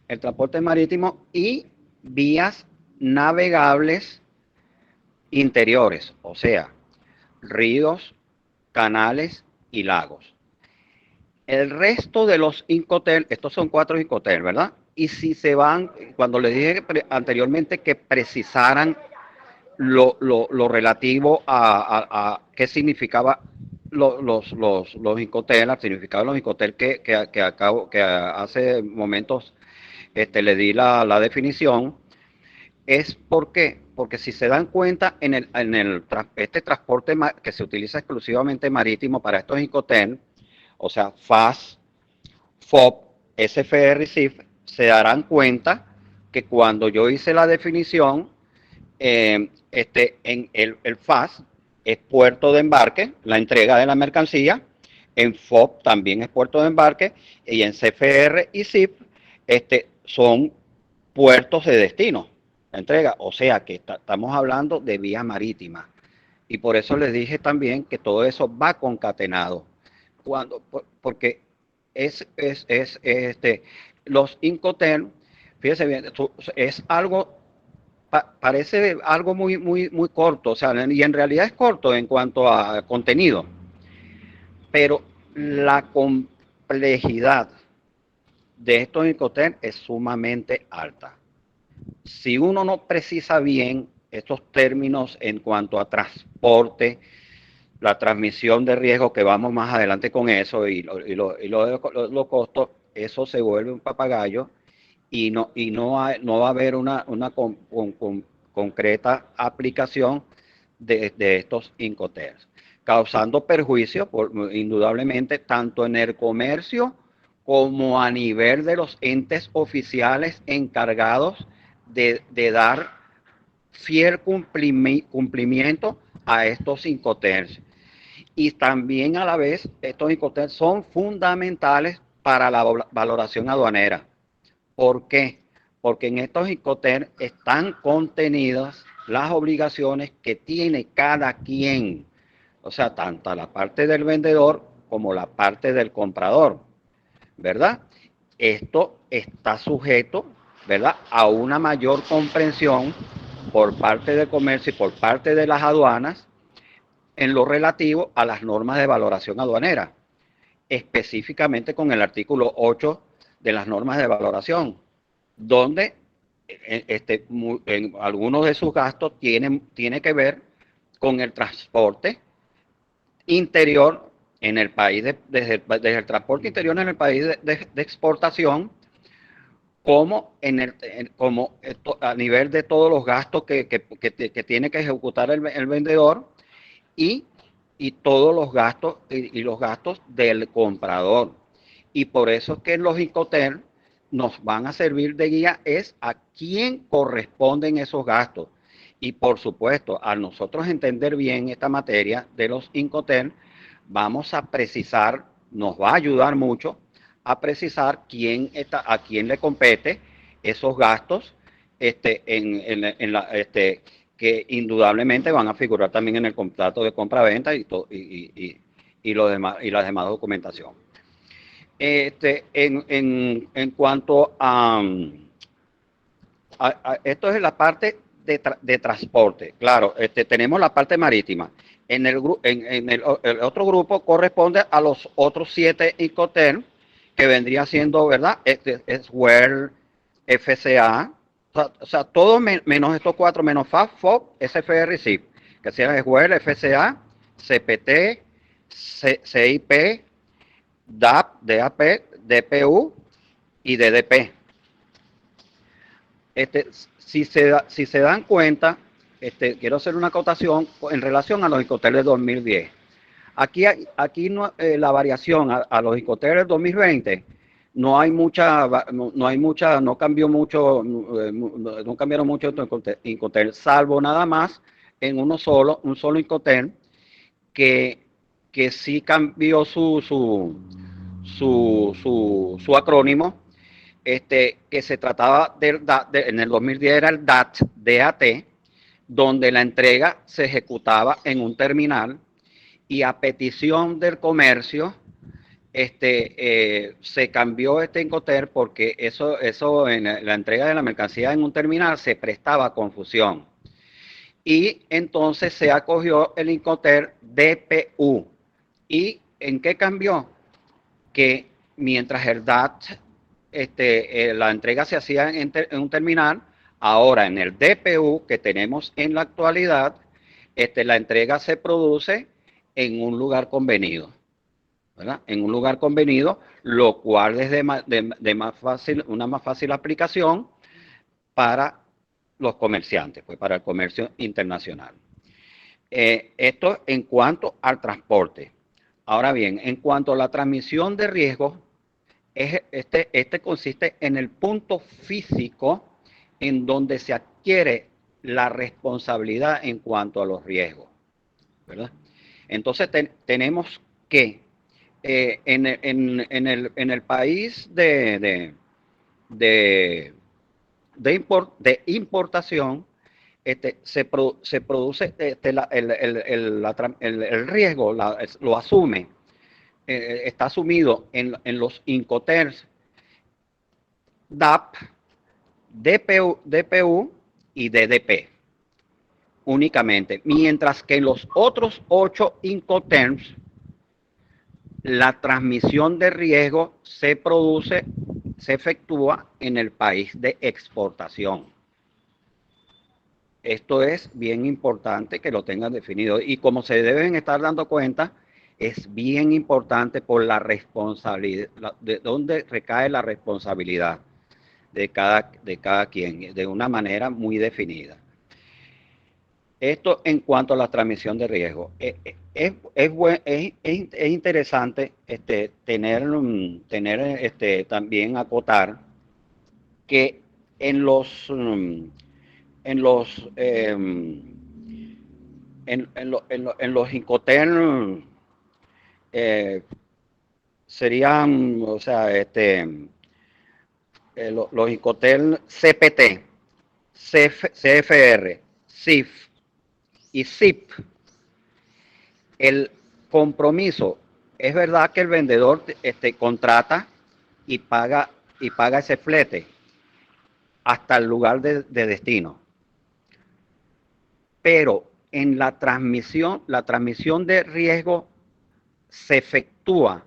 [SPEAKER 5] El transporte marítimo y vías navegables interiores, o sea, ríos, canales y lagos. El resto de los Incoterms, estos son 4 Incoterms, ¿verdad? Y si se van, cuando les dije anteriormente que precisaran lo relativo a qué significaba los Incoterms, el significado de los Incoterms que hace momentos le di la definición, es porque si se dan cuenta este transporte que se utiliza exclusivamente marítimo para estos Incoterms, o sea, FAS, FOB, SFR y CIF, se darán cuenta que cuando yo hice la definición, en el FAS es puerto de embarque, la entrega de la mercancía, en FOB también es puerto de embarque, y en CFR y CIF son puertos de destino, la entrega, o sea que estamos hablando de vía marítima. Y por eso les dije también que todo eso va concatenado. Porque los Incoterms, fíjense bien, es algo, parece algo muy, muy, muy corto, o sea, y en realidad es corto en cuanto a contenido, pero la complejidad de estos Incoterms es sumamente alta. Si uno no precisa bien estos términos en cuanto a transporte, la transmisión de riesgo, que vamos más adelante con eso, y los costos, eso se vuelve un papagayo y no va a haber una concreta aplicación de estos Incoterms, causando perjuicio indudablemente tanto en el comercio como a nivel de los entes oficiales encargados de dar fiel cumplimiento a estos Incoterms. Y también a la vez, estos Incoterms son fundamentales para la valoración aduanera. ¿Por qué? Porque en estos Incoterms están contenidas las obligaciones que tiene cada quien. O sea, tanto la parte del vendedor como la parte del comprador, ¿verdad? Esto está sujeto, ¿verdad?, a una mayor comprensión por parte del comercio y por parte de las aduanas en lo relativo a las normas de valoración aduanera, específicamente con el artículo 8 de las normas de valoración, donde en algunos de sus gastos tiene que ver con el transporte interior en el país, desde el transporte interior en el país de exportación, como a nivel de todos los gastos que tiene que ejecutar el vendedor, y todos los gastos y los gastos del comprador. Y por eso es que los Incoterms nos van a servir de guía, es a quién corresponden esos gastos. Y por supuesto, al nosotros entender bien esta materia de los Incoterms, vamos a precisar, nos va a ayudar mucho a precisar a quién le compete esos gastos que indudablemente van a figurar también en el contrato de compra-venta y la demás documentación. En cuanto a esto es la parte de transporte. Claro, tenemos la parte marítima. El otro grupo corresponde a los otros 7 Incoterms, que vendría siendo, ¿verdad? Es WER, FCA, o sea, todo menos estos 4, menos FAS, FOB, SFR y CIF, que sean WER, FCA, CPT, CIP, DAP, DAP, DPU y DDP. Si se dan cuenta, quiero hacer una acotación en relación a los Incoterms de 2010. Aquí no, la variación a los Incoterms del 2020 no cambió mucho, no cambiaron mucho estos Incoterms, salvo nada más en un solo Incoterm que sí cambió su acrónimo, que se trataba en el 2010 era el DAT, donde la entrega se ejecutaba en un terminal y a petición del comercio se cambió Incoterm porque eso en la entrega de la mercancía en un terminal se prestaba a confusión. Y entonces se acogió el Incoterm DPU. ¿Y en qué cambió? Que mientras el DAT, la entrega se hacía en un terminal, ahora en el DPU que tenemos en la actualidad, la entrega se produce en un lugar convenido, ¿verdad? En un lugar convenido, lo cual es una más fácil aplicación para los comerciantes, pues para el comercio internacional. Esto en cuanto al transporte. Ahora bien, en cuanto a la transmisión de riesgos, consiste en el punto físico en donde se adquiere la responsabilidad en cuanto a los riesgos, ¿verdad? Entonces tenemos que en el país de importación, se produce el riesgo, lo asume, está asumido en los Incoterms DAP, DPU y DDP únicamente, mientras que en los otros 8 Incoterms la transmisión de riesgo se efectúa en el país de exportación. Esto es bien importante que lo tengan definido y como se deben estar dando cuenta, es bien importante por la responsabilidad, de dónde recae la responsabilidad de cada quien, de una manera muy definida. Esto en cuanto a la transmisión de riesgo. Es interesante también acotar que en los Incoterms serían, o sea, los Incoterms CPT, CFR, CIF y ZIP, el compromiso, es verdad que el vendedor contrata y paga ese flete hasta el lugar de destino, pero en la transmisión de riesgo se efectúa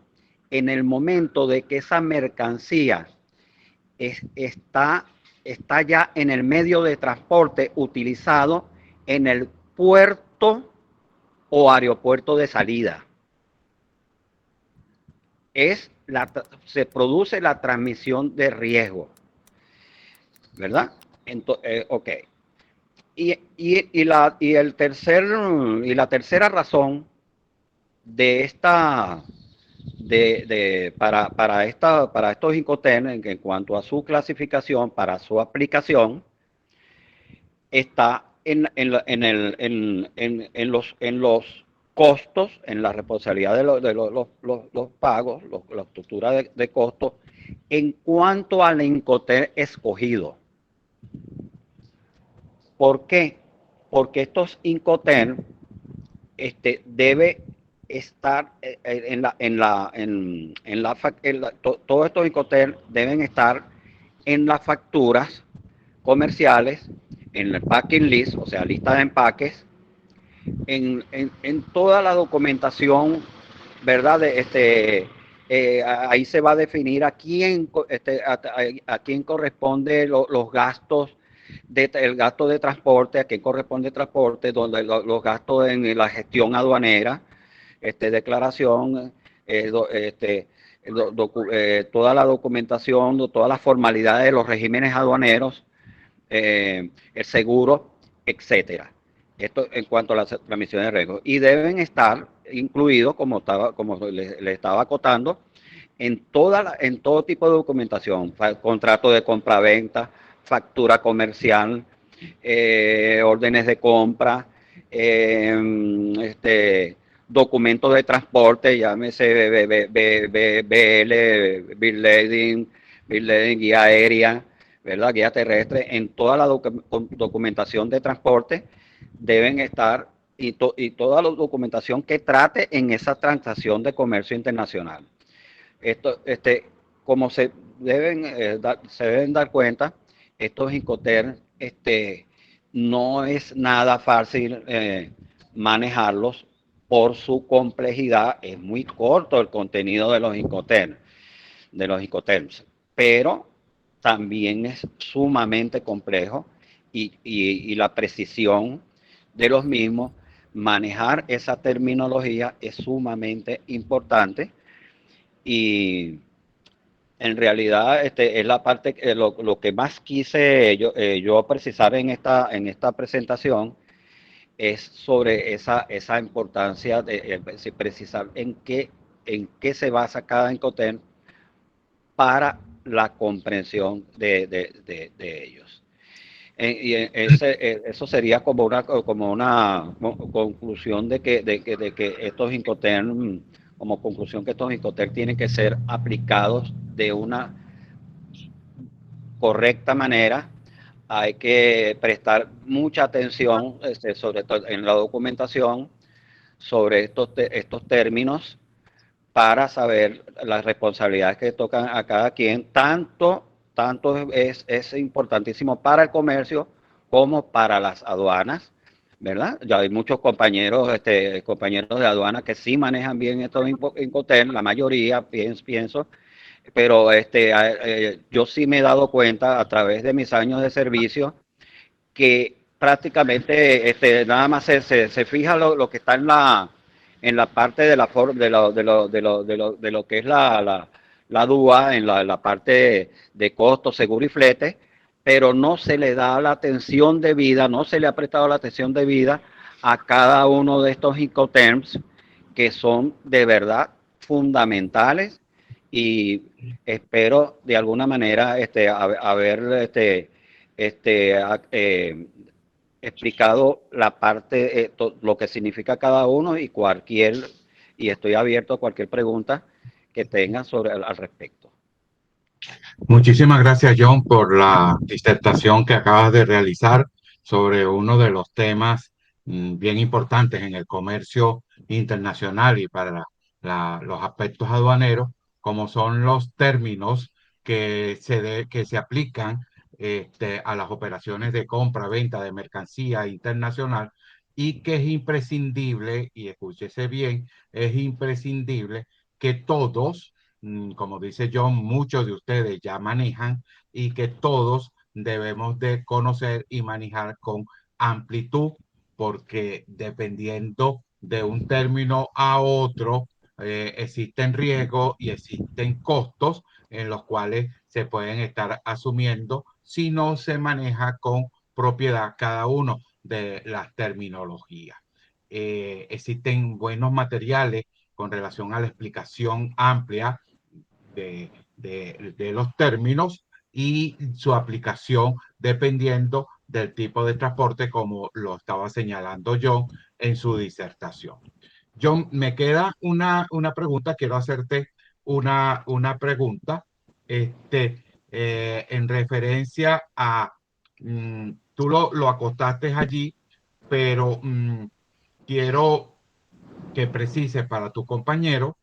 [SPEAKER 5] en el momento de que esa mercancía está ya en el medio de transporte utilizado en el puerto o aeropuerto de salida. Se produce la transmisión de riesgo, ¿verdad? Entonces, ok. Y la tercera razón de para estos Incoterms en cuanto a su clasificación, para su aplicación, está en los costos, en la responsabilidad de los pagos, la estructura de costos, en cuanto al Incoterm escogido. ¿Por qué? Porque estos Incoterms debe estar todos estos Incoterms deben estar en las facturas comerciales, en el packing list, o sea, lista de empaques, en toda la documentación, ¿verdad? Ahí se va a definir a quién corresponde los gastos el gasto de transporte, a quién corresponde transporte, donde los gastos en la gestión aduanera, declaración, toda la documentación, todas las formalidades de los regímenes aduaneros, el seguro, etcétera. Esto en cuanto a las transmisiones de riesgo. Y deben estar incluidos, como le estaba acotando, en todo tipo de documentación, contrato de compra-venta, factura comercial, órdenes de compra, documentos de transporte, llámese BL, Bill Lading, guía aérea, ¿verdad? Guía terrestre, en toda la documentación de transporte deben estar y toda la documentación que trate en esa transacción de comercio internacional. Como se deben dar cuenta, estos Incoterms no es nada fácil manejarlos por su complejidad. Es muy corto el contenido de los Incoterms, pero también es sumamente complejo y la precisión de los mismos, manejar esa terminología es sumamente importante. Y en realidad es la parte, lo que más quise yo precisar en esta presentación es sobre esa importancia de precisar en qué se basa cada Incoterm para la comprensión de ellos. Eso sería como una conclusión de que estos Incoterm, como conclusión que estos Incoterm tienen que ser aplicados de una correcta manera. Hay que prestar mucha atención, sobre todo en la documentación, sobre estos términos, para saber las responsabilidades que tocan a cada quien. Tanto es importantísimo para el comercio como para las aduanas, ¿verdad? Ya hay muchos compañeros de aduana que sí manejan bien estos Incoterms, la mayoría, pienso, pero yo sí me he dado cuenta a través de mis años de servicio que prácticamente nada más se fija lo que está en la parte de lo que es la DUA, en la parte de costo, seguro y flete, pero no se le da la atención debida, no se le ha prestado la atención debida a cada uno de estos Incoterms, que son de verdad fundamentales, y espero de alguna manera haber explicado la parte, lo que significa cada uno y estoy abierto a cualquier pregunta que tengan al respecto.
[SPEAKER 1] Muchísimas gracias, John, por la disertación que acabas de realizar sobre uno de los temas bien importantes en el comercio internacional y para los aspectos aduaneros, como son los términos que se aplican a las operaciones de compra-venta de mercancía internacional, y que es imprescindible, y escúchese bien, es imprescindible que todos, como dice John, muchos de ustedes ya manejan, y que todos debemos de conocer y manejar con amplitud, porque dependiendo de un término a otro, existen riesgos y existen costos en los cuales se pueden estar asumiendo si no se maneja con propiedad cada uno de las terminologías. Existen buenos materiales con relación a la explicación amplia de los términos y su aplicación dependiendo del tipo de transporte, como lo estaba señalando John en su disertación. John, me queda una pregunta, quiero hacerte una pregunta en referencia a, tú lo acotaste allí, pero quiero que precises para tu compañero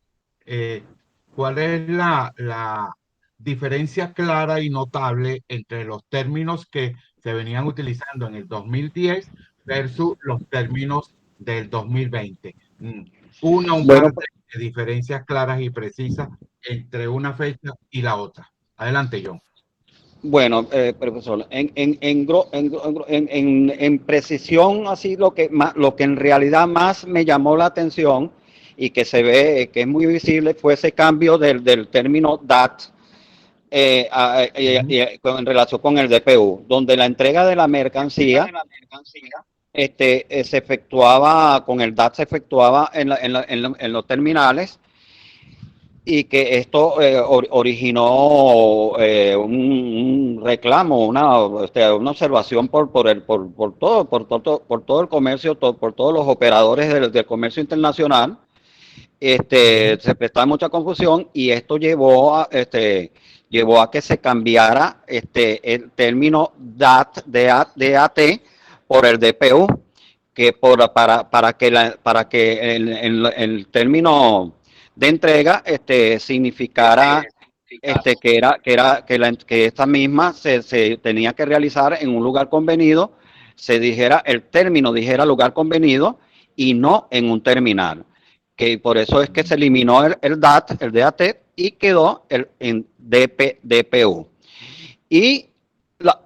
[SPEAKER 1] cuál es la diferencia clara y notable entre los términos que se venían utilizando en el 2010 versus los términos del 2020. Un par de diferencias claras y precisas entre una fecha y la otra. Adelante, John.
[SPEAKER 5] Bueno, profesor, en precisión, así lo que en realidad más me llamó la atención y que se ve, que es muy visible, fue ese cambio del término DAT en relación con el DPU, donde la entrega de la mercancía se efectuaba, con el DAT se efectuaba en los terminales, y que esto originó un reclamo, una observación por todo el comercio, por todos los operadores del comercio internacional. Se prestaba mucha confusión y esto llevó a que se cambiara el término DAT por el DPU, que para que el término de entrega significara que esta misma se tenía que realizar en un lugar convenido, el término dijera lugar convenido y no en un terminal, que por eso es que se eliminó el DAT y quedó en DPU. Y las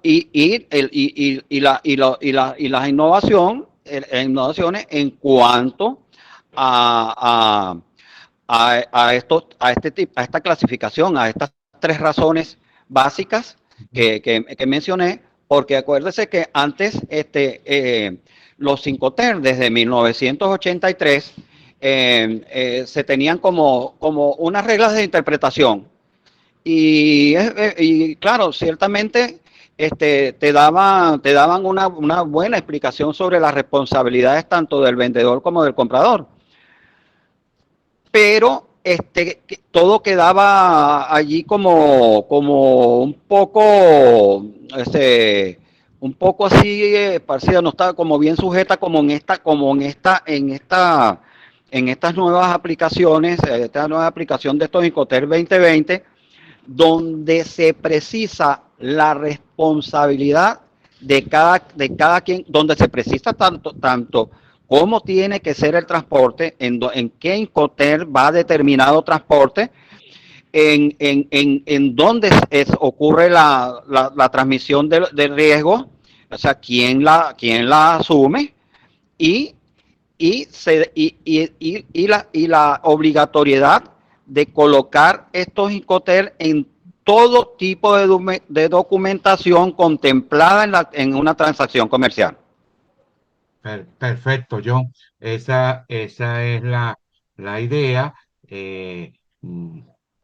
[SPEAKER 5] innovaciones en cuanto a esta clasificación, a estas tres razones básicas que mencioné, porque acuérdese que antes los Incoterm desde 1983 se tenían como unas reglas de interpretación y claro, ciertamente te daban una buena explicación sobre las responsabilidades tanto del vendedor como del comprador, pero todo quedaba allí como un poco así parecida, no estaba como bien sujeta como en estas nuevas aplicaciones, esta nueva aplicación de estos Incoterm 2020, donde se precisa la responsabilidad de cada quien, donde se precisa tanto cómo tiene que ser el transporte, en qué Incoterm va determinado transporte, en dónde ocurre la transmisión del riesgo, o sea, quién la asume, y la obligatoriedad de colocar estos Incoterm en todo tipo de documentación contemplada en una transacción comercial.
[SPEAKER 1] Perfecto, John. Esa es la idea.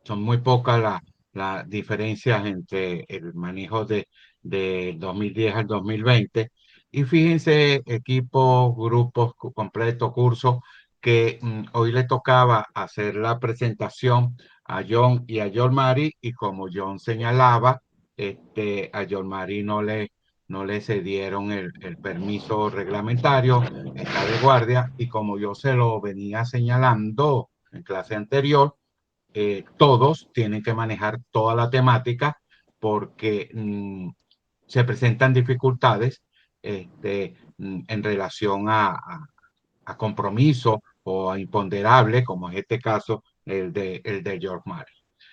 [SPEAKER 1] Son muy pocas las diferencias entre el manejo de 2010 al 2020. Y fíjense, equipos, grupos completos, cursos, que hoy le tocaba hacer la presentación a John y a John Mari, y como John señalaba, a John Mari no le cedieron el permiso reglamentario, está de guardia, y como yo se lo venía señalando en clase anterior, todos tienen que manejar toda la temática porque se presentan dificultades en relación a compromiso o a imponderable, como es este caso, el de George Mari.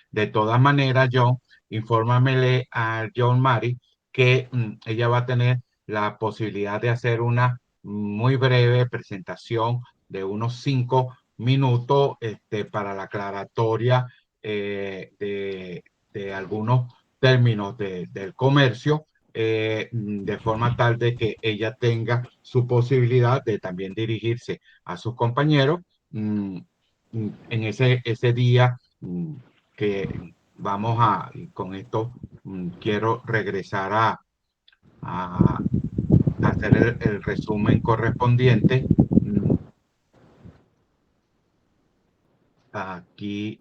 [SPEAKER 1] De todas maneras, John, infórmamele a John Mari que ella va a tener la posibilidad de hacer una muy breve presentación de unos 5 minutos para la aclaratoria de algunos términos del comercio, de forma tal de que ella tenga su posibilidad de también dirigirse a sus compañeros en ese día que vamos y con esto quiero regresar a hacer el resumen correspondiente. Aquí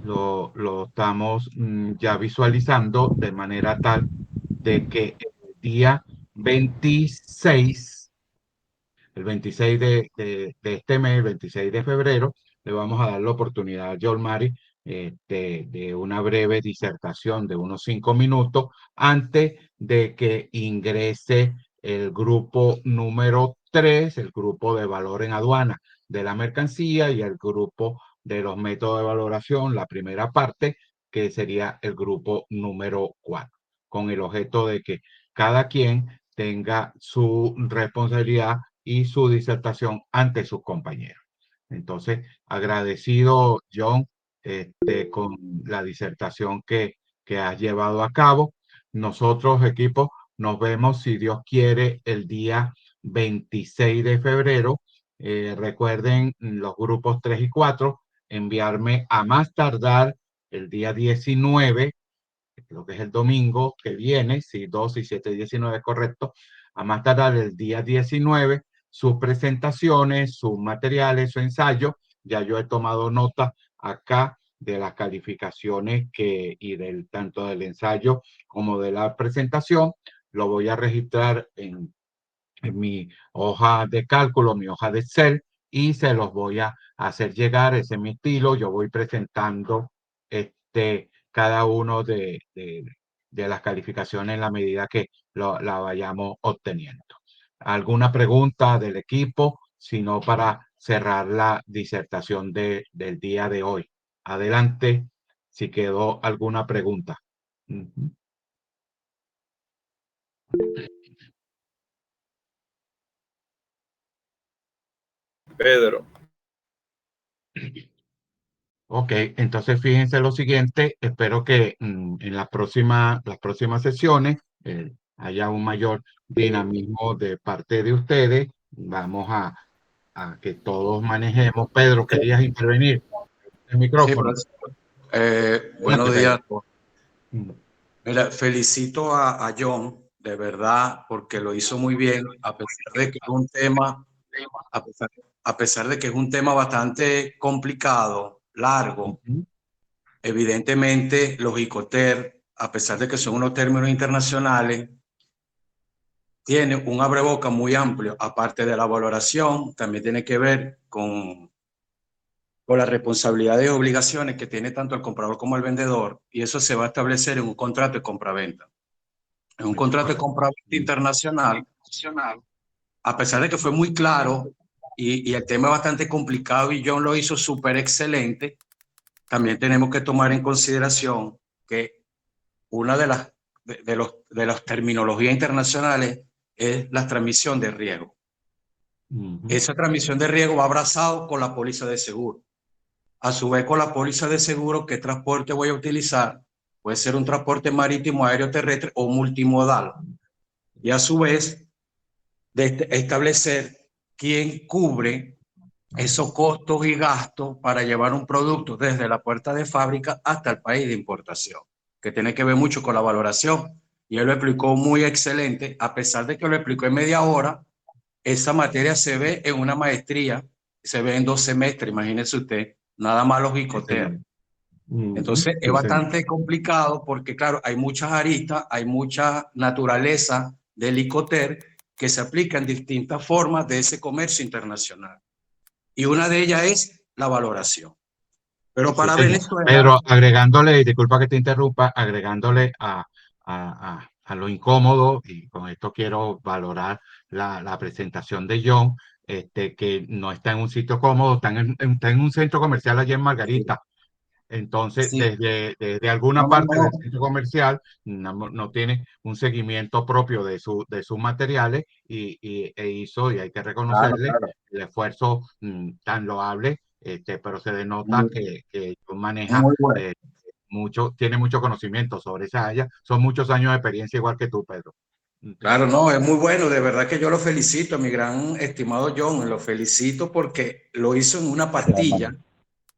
[SPEAKER 1] lo estamos ya visualizando de manera tal de que el día 26, el 26 de este mes, el 26 de febrero, le vamos a dar la oportunidad a John Mari de una breve disertación de unos 5 minutos antes de que ingrese el grupo número 3, el grupo de valor en aduana. de la mercancía, y el grupo de los métodos de valoración, la primera parte, que sería el grupo número 4, con el objeto de que cada quien tenga su responsabilidad y su disertación ante sus compañeros. Entonces, agradecido, John, con la disertación que has llevado a cabo. Nosotros, equipo, nos vemos, si Dios quiere, el día 26 de febrero. Recuerden los grupos 3 y 4, enviarme a más tardar el día 19, creo que es el domingo que viene, si 2 y 7, 19 es correcto, a más tardar el día 19, sus presentaciones, sus materiales, su ensayo. Ya yo he tomado nota acá de las calificaciones y tanto del ensayo como de la presentación. Lo voy a registrar en mi hoja de cálculo, mi hoja de Excel, y se los voy a hacer llegar. Ese es mi estilo. Yo voy presentando cada uno de las calificaciones en la medida que la vayamos obteniendo. ¿Alguna pregunta del equipo? Sino para cerrar la disertación del día de hoy. Adelante, si quedó alguna pregunta.
[SPEAKER 6] Pedro.
[SPEAKER 1] Ok, entonces fíjense lo siguiente, espero que en las próximas sesiones haya un mayor dinamismo de parte de ustedes. Vamos a que todos manejemos. Pedro, ¿querías intervenir? El micrófono.
[SPEAKER 7] Sí, buenos días.
[SPEAKER 1] Mm.
[SPEAKER 7] Mira, felicito a John, de verdad, porque lo hizo muy bien, a pesar de que es un tema, a pesar de que es un tema bastante complicado, largo. Evidentemente, los ICOTER, a pesar de que son unos términos internacionales, tienen un abreboca muy amplio. Aparte de la valoración, también tiene que ver con las responsabilidades y obligaciones que tiene tanto el comprador como el vendedor, y eso se va a establecer en un contrato de compraventa. En un contrato de compraventa internacional, a pesar de que fue muy claro y el tema es bastante complicado y John lo hizo súper excelente, también tenemos que tomar en consideración que una de las terminologías internacionales es la transmisión de riesgo. Esa transmisión de riesgo va abrazado con la póliza de seguro. A su vez, con la póliza de seguro, ¿qué transporte voy a utilizar? Puede ser un transporte marítimo, aéreo, terrestre o multimodal. Y a su vez, establecer quién cubre esos costos y gastos para llevar un producto desde la puerta de fábrica hasta el país de importación, que tiene que ver mucho con la valoración. Y él lo explicó muy excelente, a pesar de que lo explicó en media hora. Esa materia se ve en una maestría, se ve en 2 semestres, imagínese usted, nada más los ICOTER. Entonces es bastante complicado porque, claro, hay muchas aristas, hay mucha naturaleza del ICOTER que se aplica en distintas formas de ese comercio internacional. Y una de ellas es la valoración. Pero para Venezuela...
[SPEAKER 1] Pedro, agregándole, y disculpa que te interrumpa, agregándole a lo incómodo, y con esto quiero valorar la presentación de John, que no está en un sitio cómodo, está en un centro comercial allí en Margarita. Entonces,
[SPEAKER 7] Sí.
[SPEAKER 1] desde alguna parte del centro comercial no tiene un seguimiento propio de sus materiales y hay que reconocerle el esfuerzo tan loable, pero se denota que maneja tiene mucho conocimiento sobre esa área. Son muchos años de experiencia, igual que tú, Pedro.
[SPEAKER 7] Claro, no, es muy bueno, de verdad que yo lo felicito, a mi gran estimado John, lo felicito porque lo hizo en una pastilla.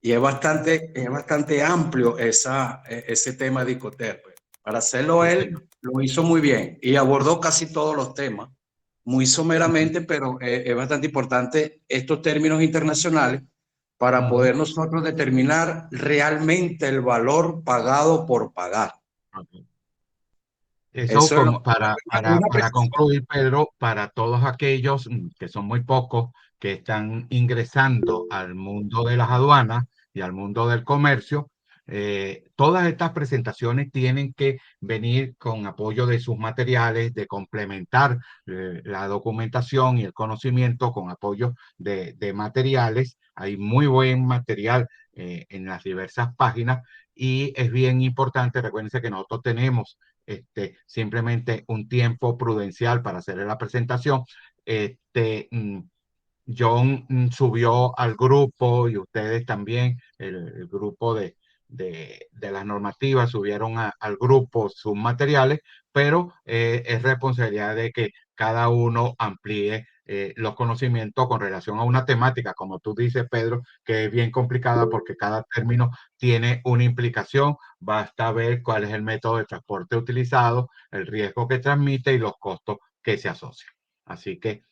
[SPEAKER 7] Y es bastante amplio ese tema de ICOTER. Pues. Para hacerlo él, lo hizo muy bien y abordó casi todos los temas, muy someramente, pero es bastante importante estos términos internacionales para poder nosotros determinar realmente el valor pagado por pagar.
[SPEAKER 1] Eso para concluir, Pedro, para todos aquellos que son muy pocos que están ingresando al mundo de las aduanas y al mundo del comercio, Todas estas presentaciones tienen que venir con apoyo de sus materiales, de complementar la documentación y el conocimiento con apoyo de materiales. Hay muy buen material en las diversas páginas y es bien importante, recuérdense que nosotros tenemos simplemente un tiempo prudencial para hacer la presentación. John subió al grupo y ustedes también, el grupo de las normativas, subieron al grupo sus materiales, pero es responsabilidad de que cada uno amplíe los conocimientos con relación a una temática, como tú dices, Pedro, que es bien complicada porque cada término tiene una implicación. Basta ver cuál es el método de transporte utilizado, el riesgo que transmite y los costos que se asocian. Así que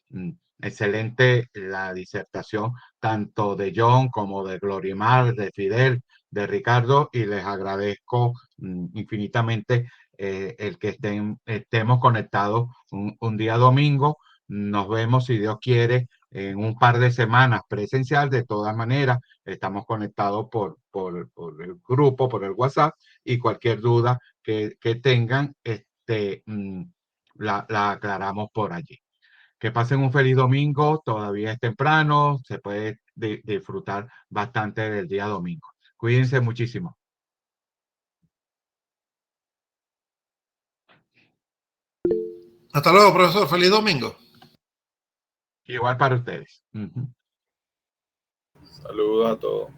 [SPEAKER 1] excelente la disertación tanto de John como de Glorimar, de Fidel, de Ricardo, y les agradezco infinitamente el que estemos conectados un día domingo. Nos vemos, si Dios quiere, en un par de semanas presencial. De todas maneras, estamos conectados por el grupo, por el WhatsApp, y cualquier duda que tengan, la aclaramos por allí. Que pasen un feliz domingo, todavía es temprano, se puede disfrutar bastante del día domingo. Cuídense muchísimo.
[SPEAKER 2] Hasta luego, profesor. Feliz domingo.
[SPEAKER 1] Igual para ustedes.
[SPEAKER 6] Saludos a todos.